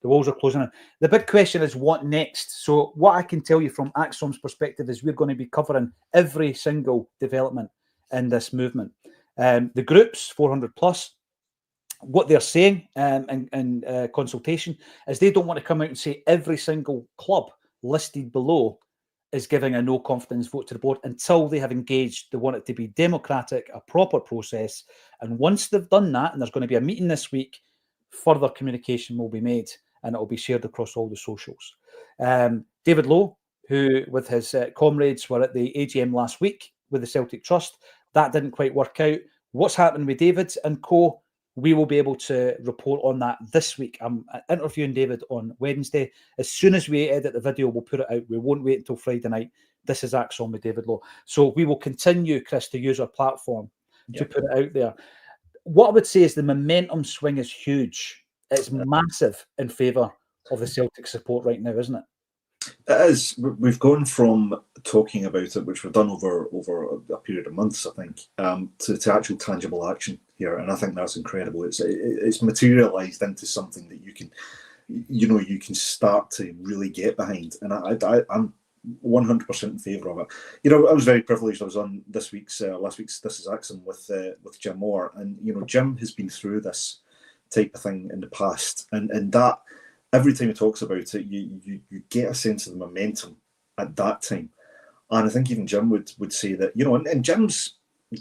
Speaker 1: The walls are closing in. The big question is what next? So what I can tell you from Acsom's perspective is we're going to be covering every single development in this movement. The groups, 400 plus, what they're saying in consultation is they don't want to come out and say every single club listed below is giving a no confidence vote to the board until they have engaged. They want it to be democratic, a proper process. And once they've done that, and there's going to be a meeting this week, further communication will be made and it will be shared across all the socials. David Lowe, who with his comrades were at the AGM last week with the Celtic Trust, that didn't quite work out. What's happening with David and co? We will be able to report on that this week. I'm interviewing David on Wednesday. As soon as we edit the video, we'll put it out. We won't wait until Friday night. This is Acsom with David Lowe. So we will continue, Chris, to use our platform to put it out there. What I would say is the momentum swing is huge. It's massive in favour of the Celtic support right now, isn't it?
Speaker 3: It is. We've gone from talking about it, which we've done over a period of months, I think, to actual tangible action here, and I think that's incredible. It's materialised into something that you can start to really get behind, and I'm 100% in favour of it. I was very privileged. I was on last week's This Is Acsom with Jim Moore, and Jim has been through this type of thing in the past, and that. Every time he talks about it, you get a sense of the momentum at that time. And I think even Jim would say that, and Jim's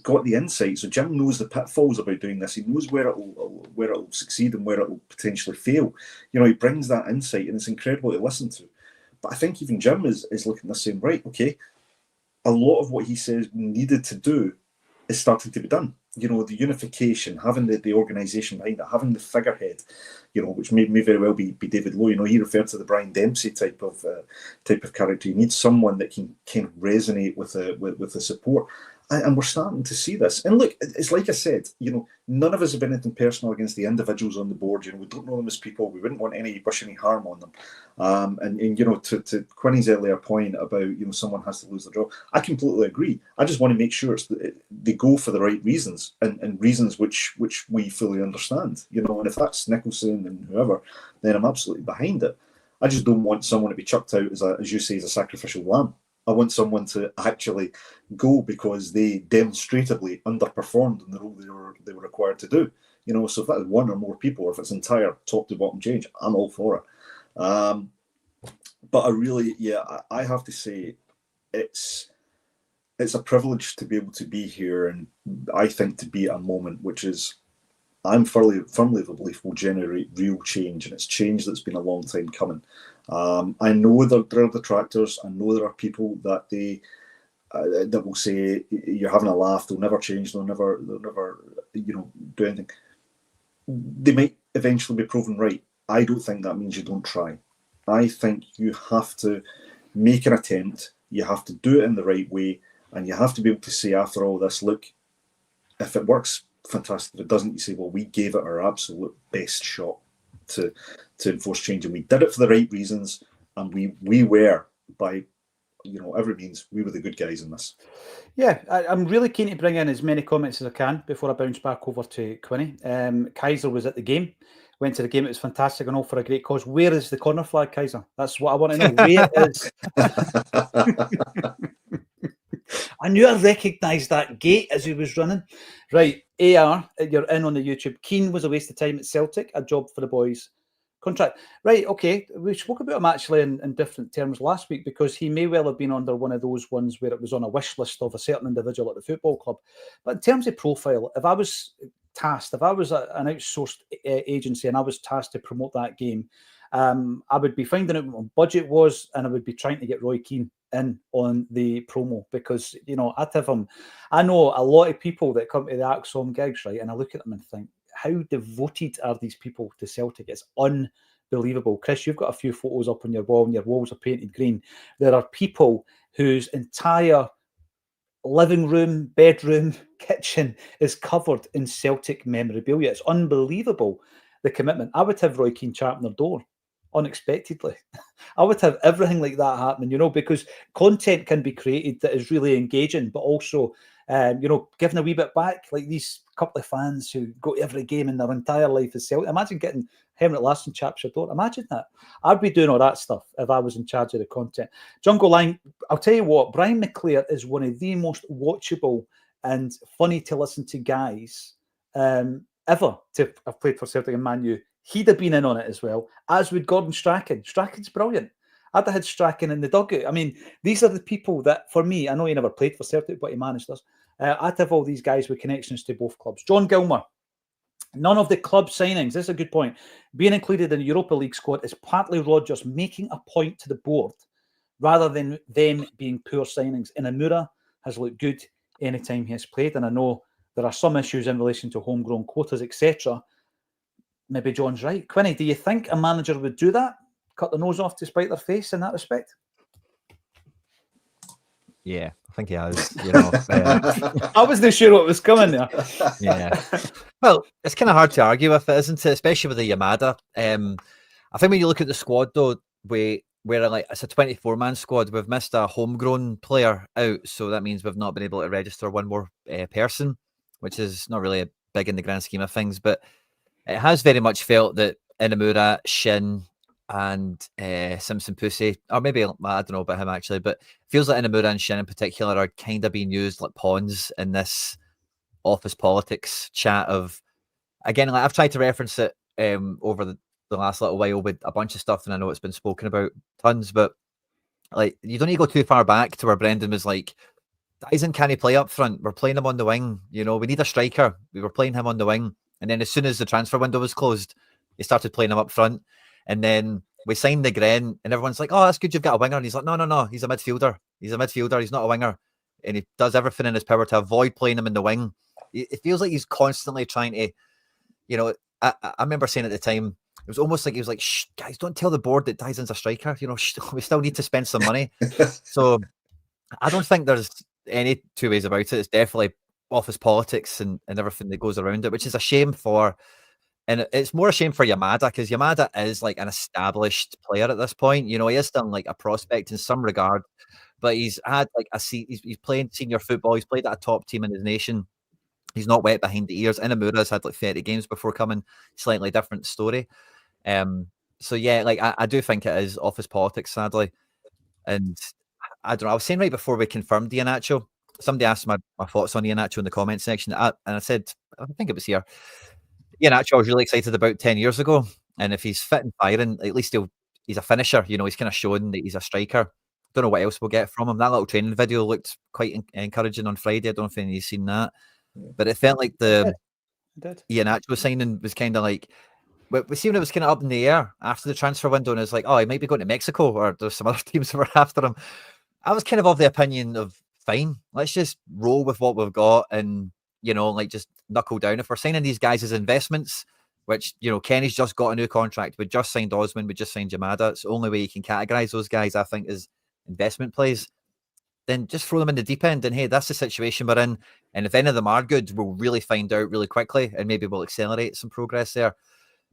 Speaker 3: got the insight. So Jim knows the pitfalls about doing this. He knows where it'll succeed and where it'll potentially fail. He brings that insight and it's incredible to listen to. But I think even Jim is looking at this saying, right, okay, a lot of what he says we needed to do is starting to be done. The unification, having the organisation behind it, having the figurehead, which may very well be David Lowe. He referred to the Brian Dempsey type of character. You need someone that can kind of resonate with the support. And we're starting to see this. And look, it's like I said, none of us have been anything personal against the individuals on the board. We don't know them as people. We wouldn't want wish any harm on them. And to Quinny's earlier point about, someone has to lose their job, I completely agree. I just want to make sure they go for the right reasons and reasons which we fully understand. And if that's Nicholson and whoever, then I'm absolutely behind it. I just don't want someone to be chucked out as you say, as a sacrificial lamb. I want someone to actually go because they demonstratively underperformed in the role they were required to do. So if that's one or more people, or if it's entire top to bottom change, I'm all for it. But I have to say, it's a privilege to be able to be here, and I think to be at a moment which is, I'm firmly of the belief, will generate real change, and it's change that's been a long time coming. I know that there are detractors. I know there are people that that will say you're having a laugh. They'll never change. They'll never do anything. They might eventually be proven right. I don't think that means you don't try. I think you have to make an attempt. You have to do it in the right way, and you have to be able to say after all this, look, if it works, fantastic. If it doesn't, you say, well, we gave it our absolute best shot to enforce change, and we did it for the right reasons, and we were, by every means, we were the good guys in this.
Speaker 1: Yeah, I'm really keen to bring in as many comments as I can before I bounce back over to Quinny. Kaiser was at the game, went to the game. It was fantastic and all for a great cause. Where is the corner flag, Kaiser? That's what I want to know. Where is? I knew I recognised that gate as he was running. Right, AR, you're in on the YouTube. Keane was a waste of time at Celtic, a job for the boys. Contract. Right, okay. We spoke about him actually in different terms last week, because he may well have been under one of those ones where it was on a wish list of a certain individual at the football club. But in terms of profile, if I was tasked, if I was an outsourced agency and I was tasked to promote that game, I would be finding out what my budget was, and I would be trying to get Roy Keane in on the promo, because, you know, I'd have him. I know a lot of people that come to the Acsom gigs, right, and I look at them and think, how devoted are these people to Celtic? It's unbelievable. Chris, you've got a few photos up on your wall, and your walls are painted green. There are people whose entire living room, bedroom, kitchen is covered in Celtic memorabilia. It's unbelievable, the commitment. I would have Roy Keane charting their door unexpectedly. I would have everything like that happening, you know, because content can be created that is really engaging, but also, you know, giving a wee bit back, like these couple of fans who go to every game in their entire life as Celtic. Imagine getting Henrik Larsson chaps your door. Imagine that. I'd be doing all that stuff if I was in charge of the content. Jungle Line, I'll tell you what, Brian McClare is one of the most watchable and funny to listen to guys ever to have played for Celtic and Man U. He'd have been in on it as well, as would Gordon Strachan. Strachan's brilliant. I'd have had Strachan in the dugout. I mean, these are the people that, for me, I know he never played for Celtic, but he managed us. I'd have all these guys with connections to both clubs. John Gilmer, none of the club signings, this is a good point, being included in the Europa League squad is partly Rodgers making a point to the board rather than them being poor signings. Inamura has looked good anytime he has played, and I know there are some issues in relation to homegrown quotas, etc. Maybe John's right. Quinny, do you think a manager would do that? Cut the nose off to spite their face in that respect?
Speaker 2: Yeah, I think he has. You know,
Speaker 1: I wasn't sure what was coming there.
Speaker 2: Yeah. Well, it's kind of hard to argue with it, isn't it? Especially with the Yamada. I think when you look at the squad, though, where like it's a 24-man squad, we've missed a homegrown player out, so that means we've not been able to register one more person, which is not really big in the grand scheme of things. But it has very much felt that Inamura, Shin, and Simpson Pussy, or maybe, I don't know about him actually, but it feels like Inamura and Shin in particular are kind of being used like pawns in this office politics chat of, again, like I've tried to reference it over the last little while with a bunch of stuff, and I know it's been spoken about tons, but like you don't need to go too far back to where Brendan was like, Dyson can't play up front, we're playing him on the wing, you know, we need a striker, we were playing him on the wing. And then as soon as the transfer window was closed, he started playing him up front. And then we signed the Gren, and everyone's like, oh, that's good, you've got a winger. And he's like, no, he's a midfielder. He's a midfielder, he's not a winger. And he does everything in his power to avoid playing him in the wing. It feels like he's constantly trying to, you know, I remember saying at the time, it was almost like he was like, shh, guys, don't tell the board that Dyson's a striker. You know, we still need to spend some money. So I don't think there's any two ways about it. It's definitely office politics and everything that goes around it, which is a shame for, and it's more a shame for Yamada, because Yamada is like an established player at this point. You know, he is still like a prospect in some regard, but he's had like he's playing senior football. He's played at a top team in his nation. He's not wet behind the ears. Inamura's had like 30 games before coming. Slightly different story. So yeah, like I do think it is office politics, sadly. And I don't know. I was saying right before we confirmed Iheanacho, somebody asked my thoughts on Iheanacho in the comment section, and I said, I think it was here, Iheanacho I was really excited about 10 years ago, and if he's fit and firing, at least he's a finisher. You know, he's kind of showing that he's a striker. Don't know what else we'll get from him. That little training video looked quite encouraging on Friday. I don't know if anybody's seen that, but it felt like the Iheanacho signing was kind of like, we seen it was kind of up in the air after the transfer window, and it's like, oh, he might be going to Mexico, or there's some other teams that were after him. I was kind of the opinion of, fine, let's just roll with what we've got, and, you know, like just knuckle down. If we're signing these guys as investments, which, you know, Kenny's just got a new contract, we just signed Osman, we just signed Yamada, it's the only way you can categorize those guys, I think, is investment plays. Then just throw them in the deep end, and hey, that's the situation we're in. And if any of them are good, we'll really find out really quickly, and maybe we'll accelerate some progress there.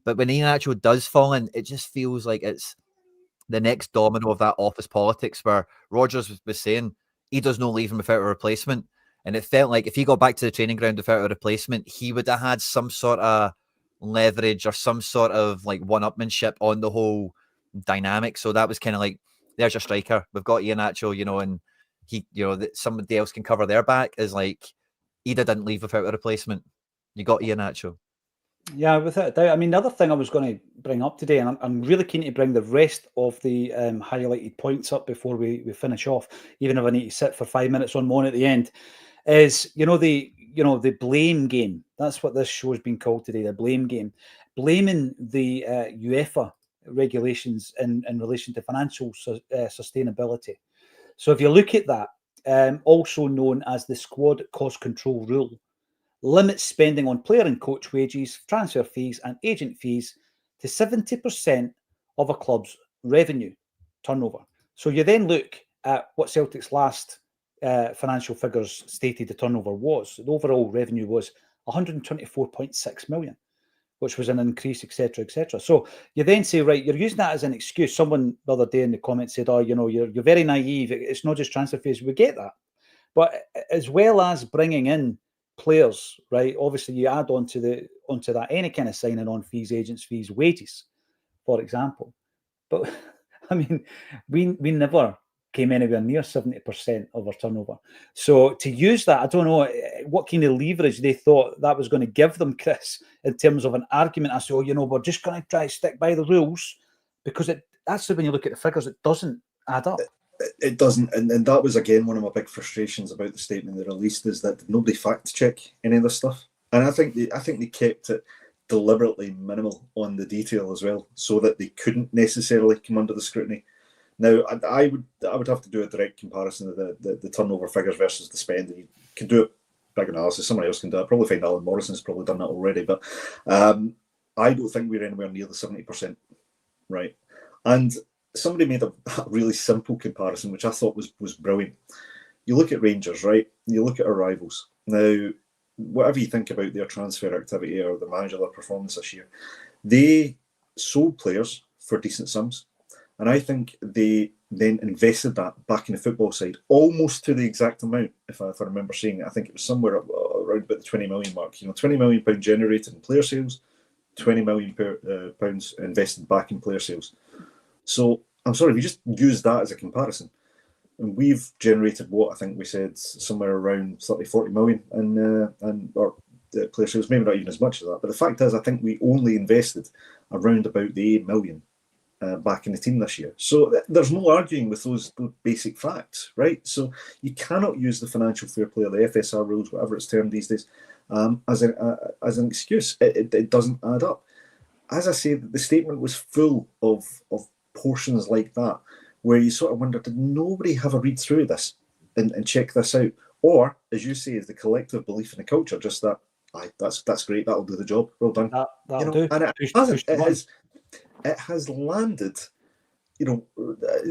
Speaker 2: But when Iheanacho does fall in, it just feels like it's the next domino of that office politics, where Rodgers was saying he does no leaving without a replacement. And it felt like if he got back to the training ground without a replacement, he would have had some sort of leverage or some sort of like one-upmanship on the whole dynamic. So that was kind of like, there's your striker. We've got Iheanacho, you know, and he, you know, that somebody else can cover their back, is like, Ida didn't leave without a replacement. You got Iheanacho.
Speaker 1: Yeah, without a doubt. I mean, the other thing I was going to bring up today, and I'm really keen to bring the rest of the highlighted points up before we finish off, even if I need to sit for 5 minutes on one at the end, is, you know, the blame game. That's what this show has been called today, the blame game. Blaming the UEFA regulations in relation to financial sustainability. So if you look at that, also known as the squad cost control rule, limits spending on player and coach wages, transfer fees and agent fees to 70% of a club's revenue turnover. So you then look at what Celtic's last financial figures stated the turnover was. The overall revenue was 124.6 million, which was an increase, etc., etc. So you then say, right, you're using that as an excuse. Someone the other day in the comments said, oh, you're very naive. It's not just transfer fees. We get that. But as well as bringing in players, right, obviously you add onto that any kind of signing on fees, agents fees, wages, for example. But I mean, we never came anywhere near 70% of our turnover. So to use that, I don't know what kind of leverage they thought that was going to give them, Chris, in terms of an argument as to, we're just going to try to stick by the rules, because actually, when you look at the figures, it doesn't add up.
Speaker 3: It doesn't, and that was again one of my big frustrations about the statement they released, is that nobody fact check any of this stuff, and I think they kept it deliberately minimal on the detail as well, so that they couldn't necessarily come under the scrutiny. Now, I would have to do a direct comparison of the turnover figures versus the spend. You can do a big analysis. Somebody else can do it. I'll probably find Alan Morrison's probably done that already, but I don't think we're anywhere near the 70%, right? And somebody made a really simple comparison, which I thought was brilliant. You look at Rangers, right? You look at our rivals. Now, whatever you think about their transfer activity or the manager, their performance this year, they sold players for decent sums. And I think they then invested that back in the football side, almost to the exact amount, if I remember seeing it. I think it was somewhere around about the 20 million mark. £20 million generated in player sales, £20 million pounds invested back in player sales. So, I'm sorry, if you just use that as a comparison, and we've generated what I think we said somewhere around 30-40 million or player sales, maybe not even as much as that. But the fact is, I think we only invested around about the 8 million back in the team this year. So there's no arguing with those basic facts, right? So you cannot use the financial fair play or the FSR rules, whatever it's termed these days, as an excuse. It doesn't add up. As I say, the statement was full of portions like that, where you sort of wonder, did nobody have a read through this and check this out? Or, as you say, is the collective belief in the culture just that, that's great, that'll do the job, well done.
Speaker 1: That'll do.
Speaker 3: And it hasn't. It has landed,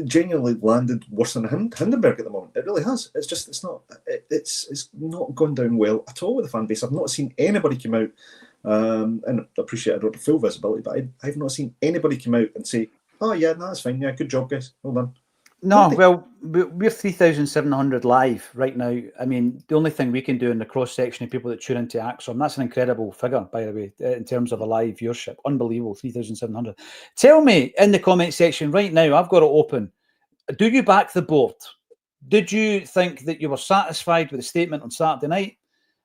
Speaker 3: genuinely landed worse than Hindenburg at the moment. It really has. It's not gone down well at all with the fan base. I've not seen anybody come out, and I appreciate I don't have full visibility, but I've not seen anybody come out and say, oh yeah, no, that's fine. Yeah, good job, guys. Well done.
Speaker 1: No, well, we're 3,700 live right now. I mean, the only thing we can do in the cross-section of people that tune into Acsom, that's an incredible figure, by the way, in terms of a live viewership. Unbelievable, 3,700. Tell me in the comment section right now, I've got it open. Do you back the board? Did you think that you were satisfied with the statement on Saturday night?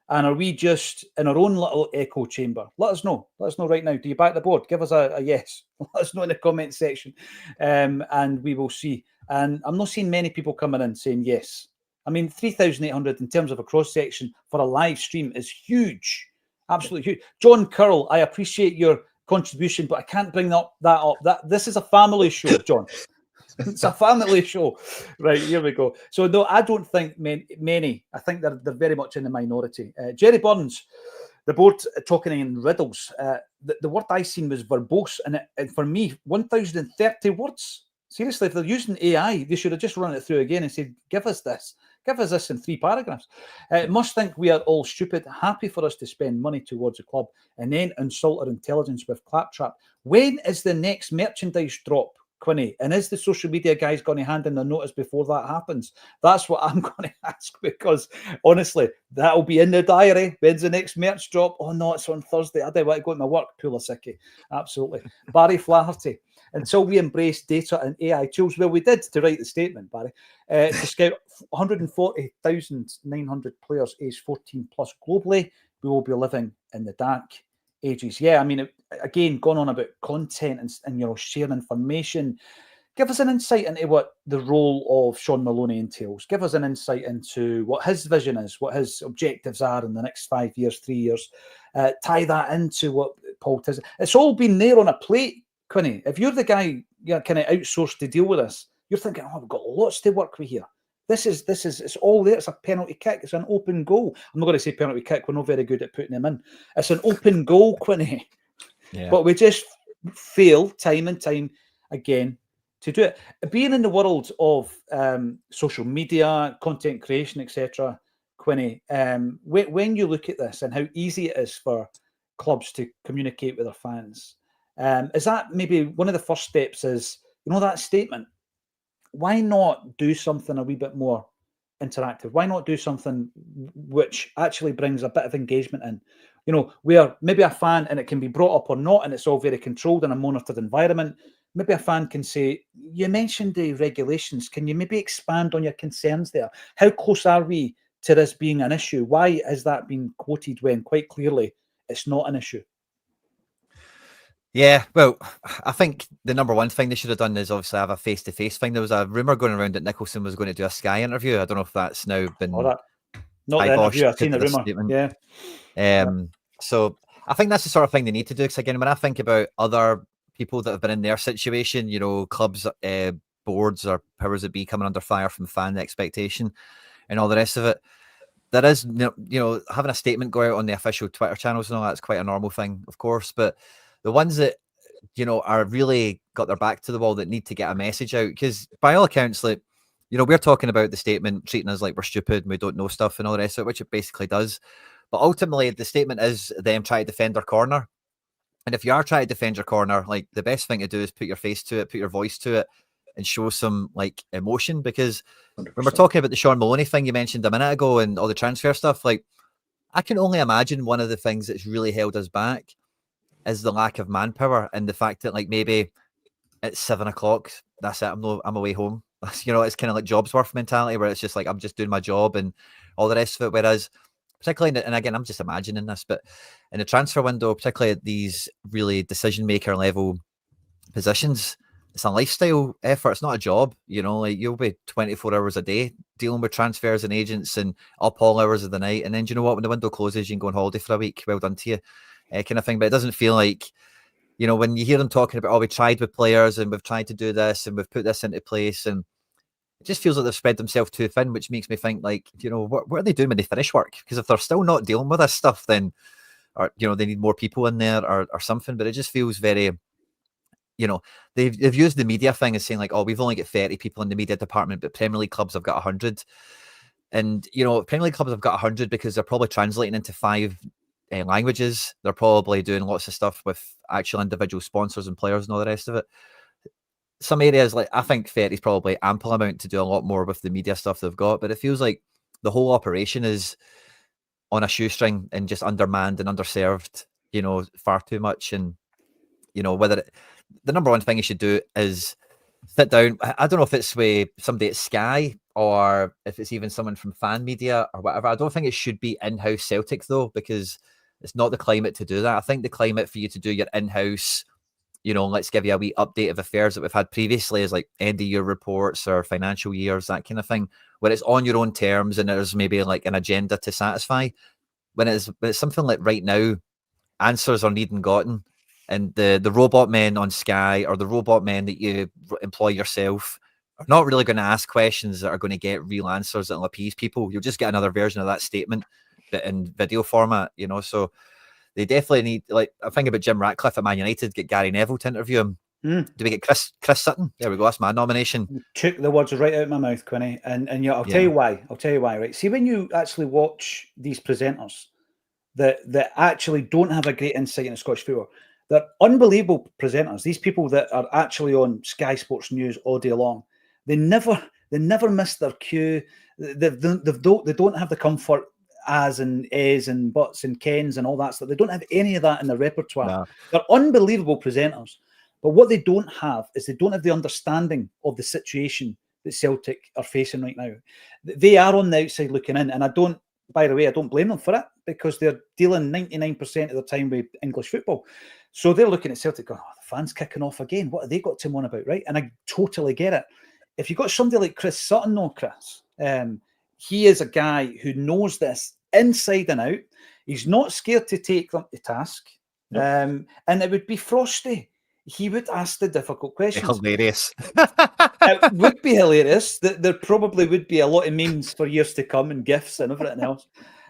Speaker 1: And are we just in our own little echo chamber? Let us know. Let us know right now. Do you back the board? Give us a yes. Let us know in the comment section, and we will see. And I'm not seeing many people coming in saying yes. I mean, 3,800 in terms of a cross-section for a live stream is huge. Absolutely huge. John Curl, I appreciate your contribution, but I can't bring that up. This is a family show, John. It's a family show. Right, here we go. So, no, I don't think many. I think they're very much in the minority. Jerry Burns, the board talking in riddles. The word I seen was verbose. And for me, 1,030 words. Seriously, if they're using AI, they should have just run it through again and said, give us this. Give us this in 3 paragraphs. Must think we are all stupid. Happy for us to spend money towards a club and then insult our intelligence with claptrap. When is the next merchandise drop, Quinny? And is the social media guys going to hand in their notice before that happens? That's what I'm going to ask, because honestly, that'll be in the diary. When's the next merch drop? Oh no, it's on Thursday. I don't want to go to my work. Pull a sickie. Absolutely. Barry Flaherty. Until we embrace data and AI tools, well, we did to write the statement, Barry, to scout 140,900 players aged 14 plus globally, we will be living in the dark ages. Yeah, I mean, again, going on about content and sharing information. Give us an insight into what the role of Sean Maloney entails. Give us an insight into what his vision is, what his objectives are in the next 5 years, 3 years. Tie that into what Paul does. It's all been there on a plate, Quinny. If you're the guy kind of outsourced to deal with this, you're thinking, oh, we've got lots to work with here. This is it's all there. It's a penalty kick. It's an open goal. I'm not going to say penalty kick. We're not very good at putting them in. It's an open goal, Quinny.
Speaker 2: Yeah.
Speaker 1: But we just fail time and time again to do it. Being in the world of social media, content creation, etc., Quinny, when you look at this and how easy it is for clubs to communicate with their fans, is that maybe one of the first steps is, that statement? Why not do something a wee bit more interactive? Why not do something which actually brings a bit of engagement in? Where maybe a fan, and it can be brought up or not, and it's all very controlled in a monitored environment. Maybe a fan can say, you mentioned the regulations. Can you maybe expand on your concerns there? How close are we to this being an issue? Why has that been quoted when quite clearly it's not an issue?
Speaker 2: Yeah, well, I think the number one thing they should have done is obviously have a face-to-face thing. There was a rumour going around that Nicholson was going to do a Sky interview. I don't know if that's now been
Speaker 1: not the interview. I've seen the rumour. Yeah.
Speaker 2: So I think that's the sort of thing they need to do. Because again, when I think about other people that have been in their situation, clubs, boards, or powers that be coming under fire from fan expectation and all the rest of it, there is, having a statement go out on the official Twitter channels and all that's quite a normal thing, of course. But the ones that, are really got their back to the wall that need to get a message out, because by all accounts, like, we're talking about the statement treating us like we're stupid and we don't know stuff and all the rest of it, which it basically does. But ultimately, the statement is them trying to defend their corner. And if you are trying to defend your corner, like, the best thing to do is put your face to it, put your voice to it, and show some like emotion. Because 100%. When we're talking about the Sean Maloney thing you mentioned a minute ago and all the transfer stuff, like, I can only imagine one of the things that's really held us back is the lack of manpower and the fact that, like, maybe at 7 o'clock, that's it, I'm away home. It's kind of like Jobsworth mentality where it's just like, I'm just doing my job and all the rest of it. Whereas particularly, and again, I'm just imagining this, but in the transfer window, particularly at these really decision maker level positions, it's a lifestyle effort. It's not a job, like, you'll be 24 hours a day dealing with transfers and agents and up all hours of the night. And then, do you know what? When the window closes, you can go on holiday for a week. Well done to you. Kind of thing. But it doesn't feel like, when you hear them talking about, oh, we tried with players and we've tried to do this and we've put this into place, and it just feels like they've spread themselves too thin, which makes me think, like, what are they doing when they finish work? Because if they're still not dealing with this stuff, then, or, they need more people in there or something. But it just feels very, they've used the media thing as saying, like, oh, we've only got 30 people in the media department, but Premier League clubs have got 100. And, Premier League clubs have got 100 because they're probably translating into 5 languages. They're probably doing lots of stuff with actual individual sponsors and players and all the rest of it. Some areas, like, I think 30 is probably ample amount to do a lot more with the media stuff they've got, but it feels like the whole operation is on a shoestring and just undermanned and underserved, far too much. And, the number one thing you should do is sit down. I don't know if it's with somebody at Sky or if it's even someone from fan media or whatever. I don't think it should be in-house Celtic, though, because it's not the climate to do that. I think the climate for you to do your in-house, let's give you a wee update of affairs that we've had previously is like end of year reports or financial years, that kind of thing, where it's on your own terms and there's maybe like an agenda to satisfy. When it's something like right now, answers are needing gotten. And the robot men on Sky or the robot men that you employ yourself are not really going to ask questions that are going to get real answers that will appease people. You'll just get another version of that statement, but in video format, So they definitely need, like, I think about Jim Ratcliffe at Man United, get Gary Neville to interview him. Do we get Chris Sutton? There we go. That's my nomination.
Speaker 1: You took the words right out of my mouth, Quinny. And I'll tell you why. Right. See, when you actually watch these presenters that actually don't have a great insight into Scottish football, they're unbelievable presenters. These people that are actually on Sky Sports News all day long, they never miss their cue. They don't have the comfort as and is and buts and Kens and all that stuff. They don't have any of that in their repertoire.
Speaker 2: No.
Speaker 1: They're unbelievable presenters. But what they don't have is they don't have the understanding of the situation that Celtic are facing right now. They are on the outside looking in. And I don't blame them for it, because they're dealing 99% of the time with English football. So they're looking at Celtic going, oh, fans kicking off again. What have they got to moan about, right? And I totally get it. If you've got somebody like Chris Sutton, though, Chris, he is a guy who knows this inside and out. He's not scared to take them to task. Nope. And it would be Frosty. He would ask the difficult questions.
Speaker 2: Hilarious.
Speaker 1: It would be hilarious. There probably would be a lot of memes for years to come and GIFs and everything else.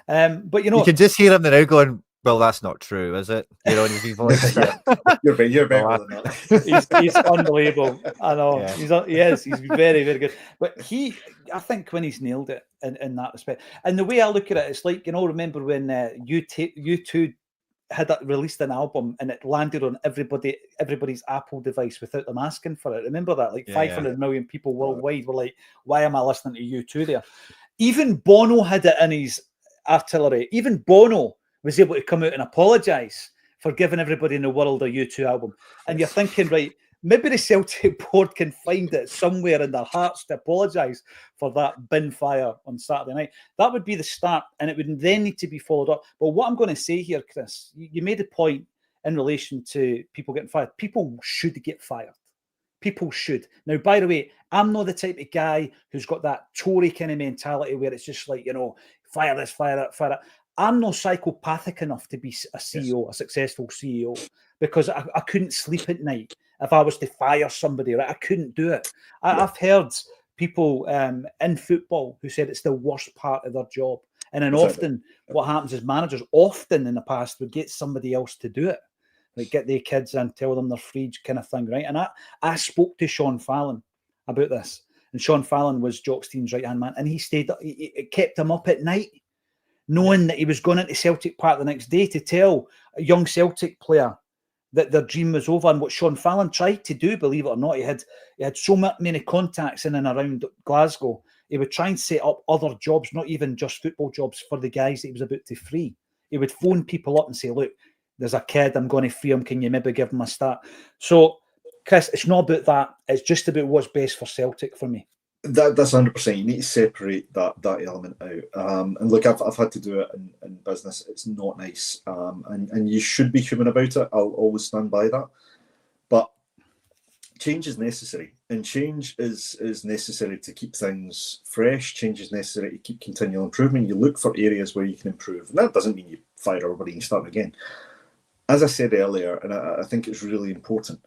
Speaker 1: But you know,
Speaker 2: you can just hear him now going, "Well, that's not true, is it?" You know, in his voice.
Speaker 3: You're better than
Speaker 1: that. He's unbelievable. I know. Yeah. He's very, very good. But I think when he's nailed it in that respect, and the way I look at it, it's like, you know, remember when U2 had released an album and it landed on everybody's Apple device without them asking for it. Remember that? Like 500 million people worldwide were like, "Why am I listening to U2 there?" Even Bono had it in his artillery. Even Bono was able to come out and apologise for giving everybody in the world a U2 album. And you're thinking, right, maybe the Celtic Board can find it somewhere in their hearts to apologise for that bin fire on Saturday night. That would be the start, and it would then need to be followed up. But what I'm going to say here, Chris, you made a point in relation to people getting fired. People should get fired. People should. Now, by the way, I'm not the type of guy who's got that Tory kind of mentality where it's just like, you know, fire this, fire that, fire that. I'm not psychopathic enough to be a CEO, a successful CEO, because I couldn't sleep at night if I was to fire somebody, right? I couldn't do it. I've heard people in football who said it's the worst part of their job. And then often what happens is managers often in the past would get somebody else to do it. Like get their kids and tell them they're free kind of thing, right? And I spoke to Sean Fallon about this. And Sean Fallon was Jock Stein's right-hand man. And he stayed, it kept him up at night, knowing that he was going into Celtic Park the next day to tell a young Celtic player that their dream was over. And what Sean Fallon tried to do, believe it or not, he had so many contacts in and around Glasgow. He would try and set up other jobs, not even just football jobs, for the guys that he was about to free. He would phone people up and say, look, there's a kid, I'm going to free him. Can you maybe give him a start? So, Chris, it's not about that. It's just about what's best for Celtic for me.
Speaker 3: That's 100%. You need to separate that element out. And look, I've had to do it in business. It's not nice. And you should be human about it. I'll always stand by that. But change is necessary. And change is necessary to keep things fresh. Change is necessary to keep continual improvement. You look for areas where you can improve. And that doesn't mean you fire everybody and start again. As I said earlier, and I think it's really important,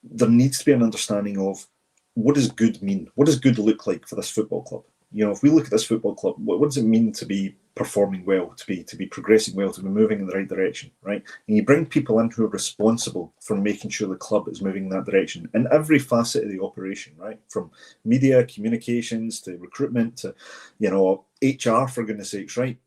Speaker 3: there needs to be an understanding of what does good mean? What does good look like for this football club? You know, if we look at this football club, what does it mean to be performing well, to be progressing well, to be moving in the right direction, right? And you bring people in who are responsible for making sure the club is moving in that direction in every facet of the operation, right? From media, communications, to recruitment, to, you know, HR, for goodness sakes, right?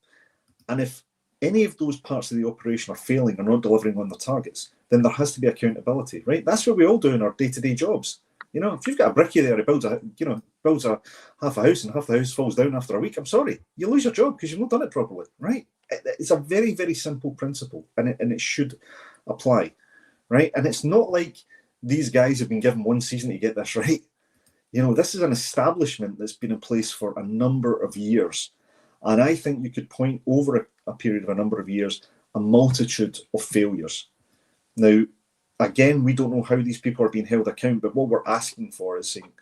Speaker 3: And if any of those parts of the operation are failing or not delivering on their targets, then there has to be accountability, right? That's what we all do in our day-to-day jobs. You know, if you've got a brickie there who builds a half a house and half the house falls down after a week, I'm sorry, you lose your job because you've not done it properly, right? It's a very, very simple principle, and it should apply, right? And it's not like these guys have been given one season to get this right. You know, this is an establishment that's been in place for a number of years. And I think you could point over a period of a number of years, a multitude of failures. Now, again, we don't know how these people are being held account, but what we're asking for is saying,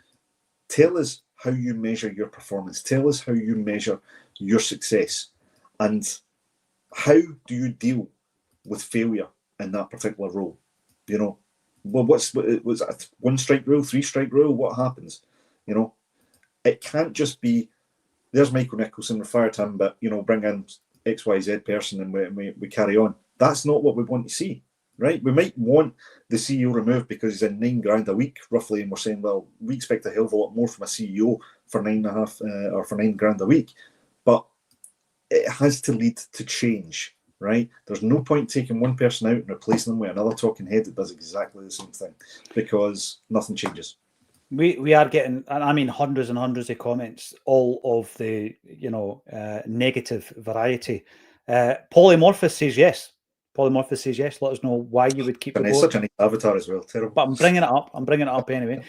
Speaker 3: tell us how you measure your performance. Tell us how you measure your success. And how do you deal with failure in that particular role? You know, well, was that 1 strike rule, 3 strike rule? What happens? You know, it can't just be, there's Michael Nicholson, we fired him, but, you know, bring in XYZ person and we carry on. That's not what we want to see, right? We might want the CEO removed because he's in $9,000 a week, roughly, and we're saying, well, we expect a hell of a lot more from a CEO for $9,500 or for $9,000 a week. But it has to lead to change, right? There's no point taking one person out and replacing them with another talking head that does exactly the same thing, because nothing changes.
Speaker 1: We are getting, I mean, hundreds and hundreds of comments, all of the, you know, negative variety. Polymorphous says yes. Polymorphous says yes. Let us know why you would keep the board.
Speaker 3: It's such an avatar as well. Terrible.
Speaker 1: But I'm bringing it up. I'm bringing it up anyway.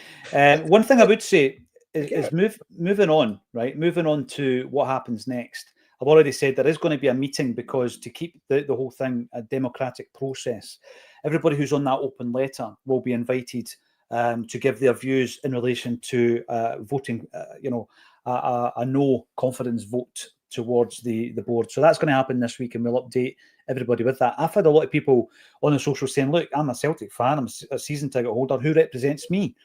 Speaker 1: One thing I would say is moving on, right? Moving on to what happens next. I've already said there is going to be a meeting, because to keep the whole thing a democratic process, everybody who's on that open letter will be invited to give their views in relation to voting, a no confidence vote towards the board. So that's going to happen this week, and we'll update everybody with that. I've had a lot of people on the social saying, look, I'm a Celtic fan, I'm a season ticket holder, who represents me?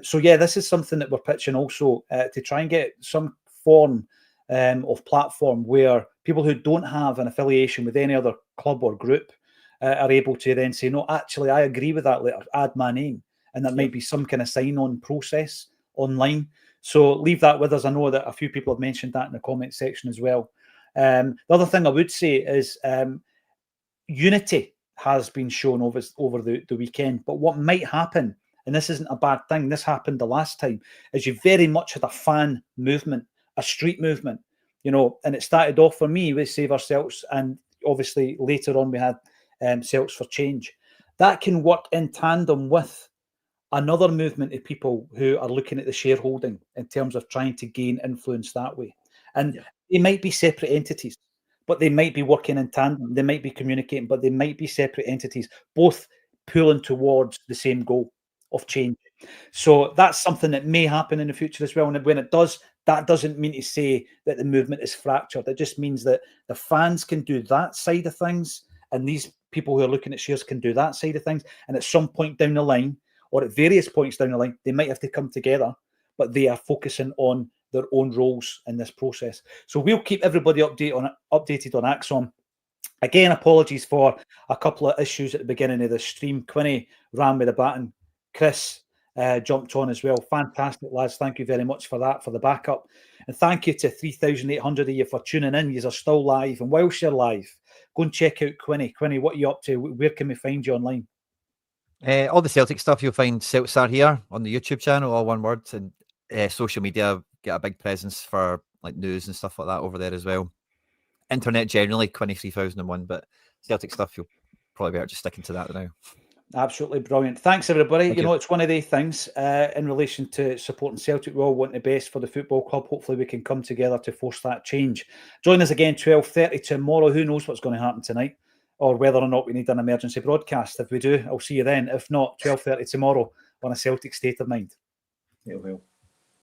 Speaker 1: So yeah, this is something that we're pitching also to try and get some form of platform where people who don't have an affiliation with any other club or group are able to then say, no, actually, I agree with that letter, add my name. And that might be some kind of sign-on process online. So leave that with us. I know that a few people have mentioned that in the comment section as well. The other thing I would say is unity has been shown over the weekend. But what might happen, and this isn't a bad thing, this happened the last time, is you very much had a fan movement, a street movement, and it started off for me with Save Our Celts, and obviously later on we had Celts for Change. That can work in tandem with another movement of people who are looking at the shareholding in terms of trying to gain influence that way. And they might be separate entities, but they might be working in tandem. They might be communicating, but they might be separate entities, both pulling towards the same goal of change. So that's something that may happen in the future as well. And when it does, that doesn't mean to say that the movement is fractured. It just means that the fans can do that side of things, and these people who are looking at shares can do that side of things. And at some point down the line, or at various points down the line, they might have to come together, but they are focusing on their own roles in this process. So we'll keep everybody updated on Acsom. Again, apologies for a couple of issues at the beginning of the stream. Quinny ran with the baton. Chris jumped on as well. Fantastic, lads. Thank you very much for that, for the backup. And thank you to 3,800 of you for tuning in. You are still live. And whilst you're live, go and check out Quinny. Quinny, what are you up to? Where can we find you online?
Speaker 2: All the Celtic stuff you'll find Celtstar here on the YouTube channel, all one word, and social media, get a big presence for like news and stuff like that over there as well. Internet generally, Quinny 3001, but Celtic stuff you'll probably be just sticking to that now.
Speaker 1: Absolutely brilliant. Thanks, everybody.
Speaker 2: Thank
Speaker 1: you know, it's one of the things in relation to supporting Celtic. We all want the best for the football club. Hopefully we can come together to force that change. Join us again 12:30 tomorrow. Who knows what's going to happen tonight, or whether or not we need an emergency broadcast. If we do, I'll see you then. If not, 12:30 tomorrow on A Celtic State of Mind.
Speaker 3: Yeah, well.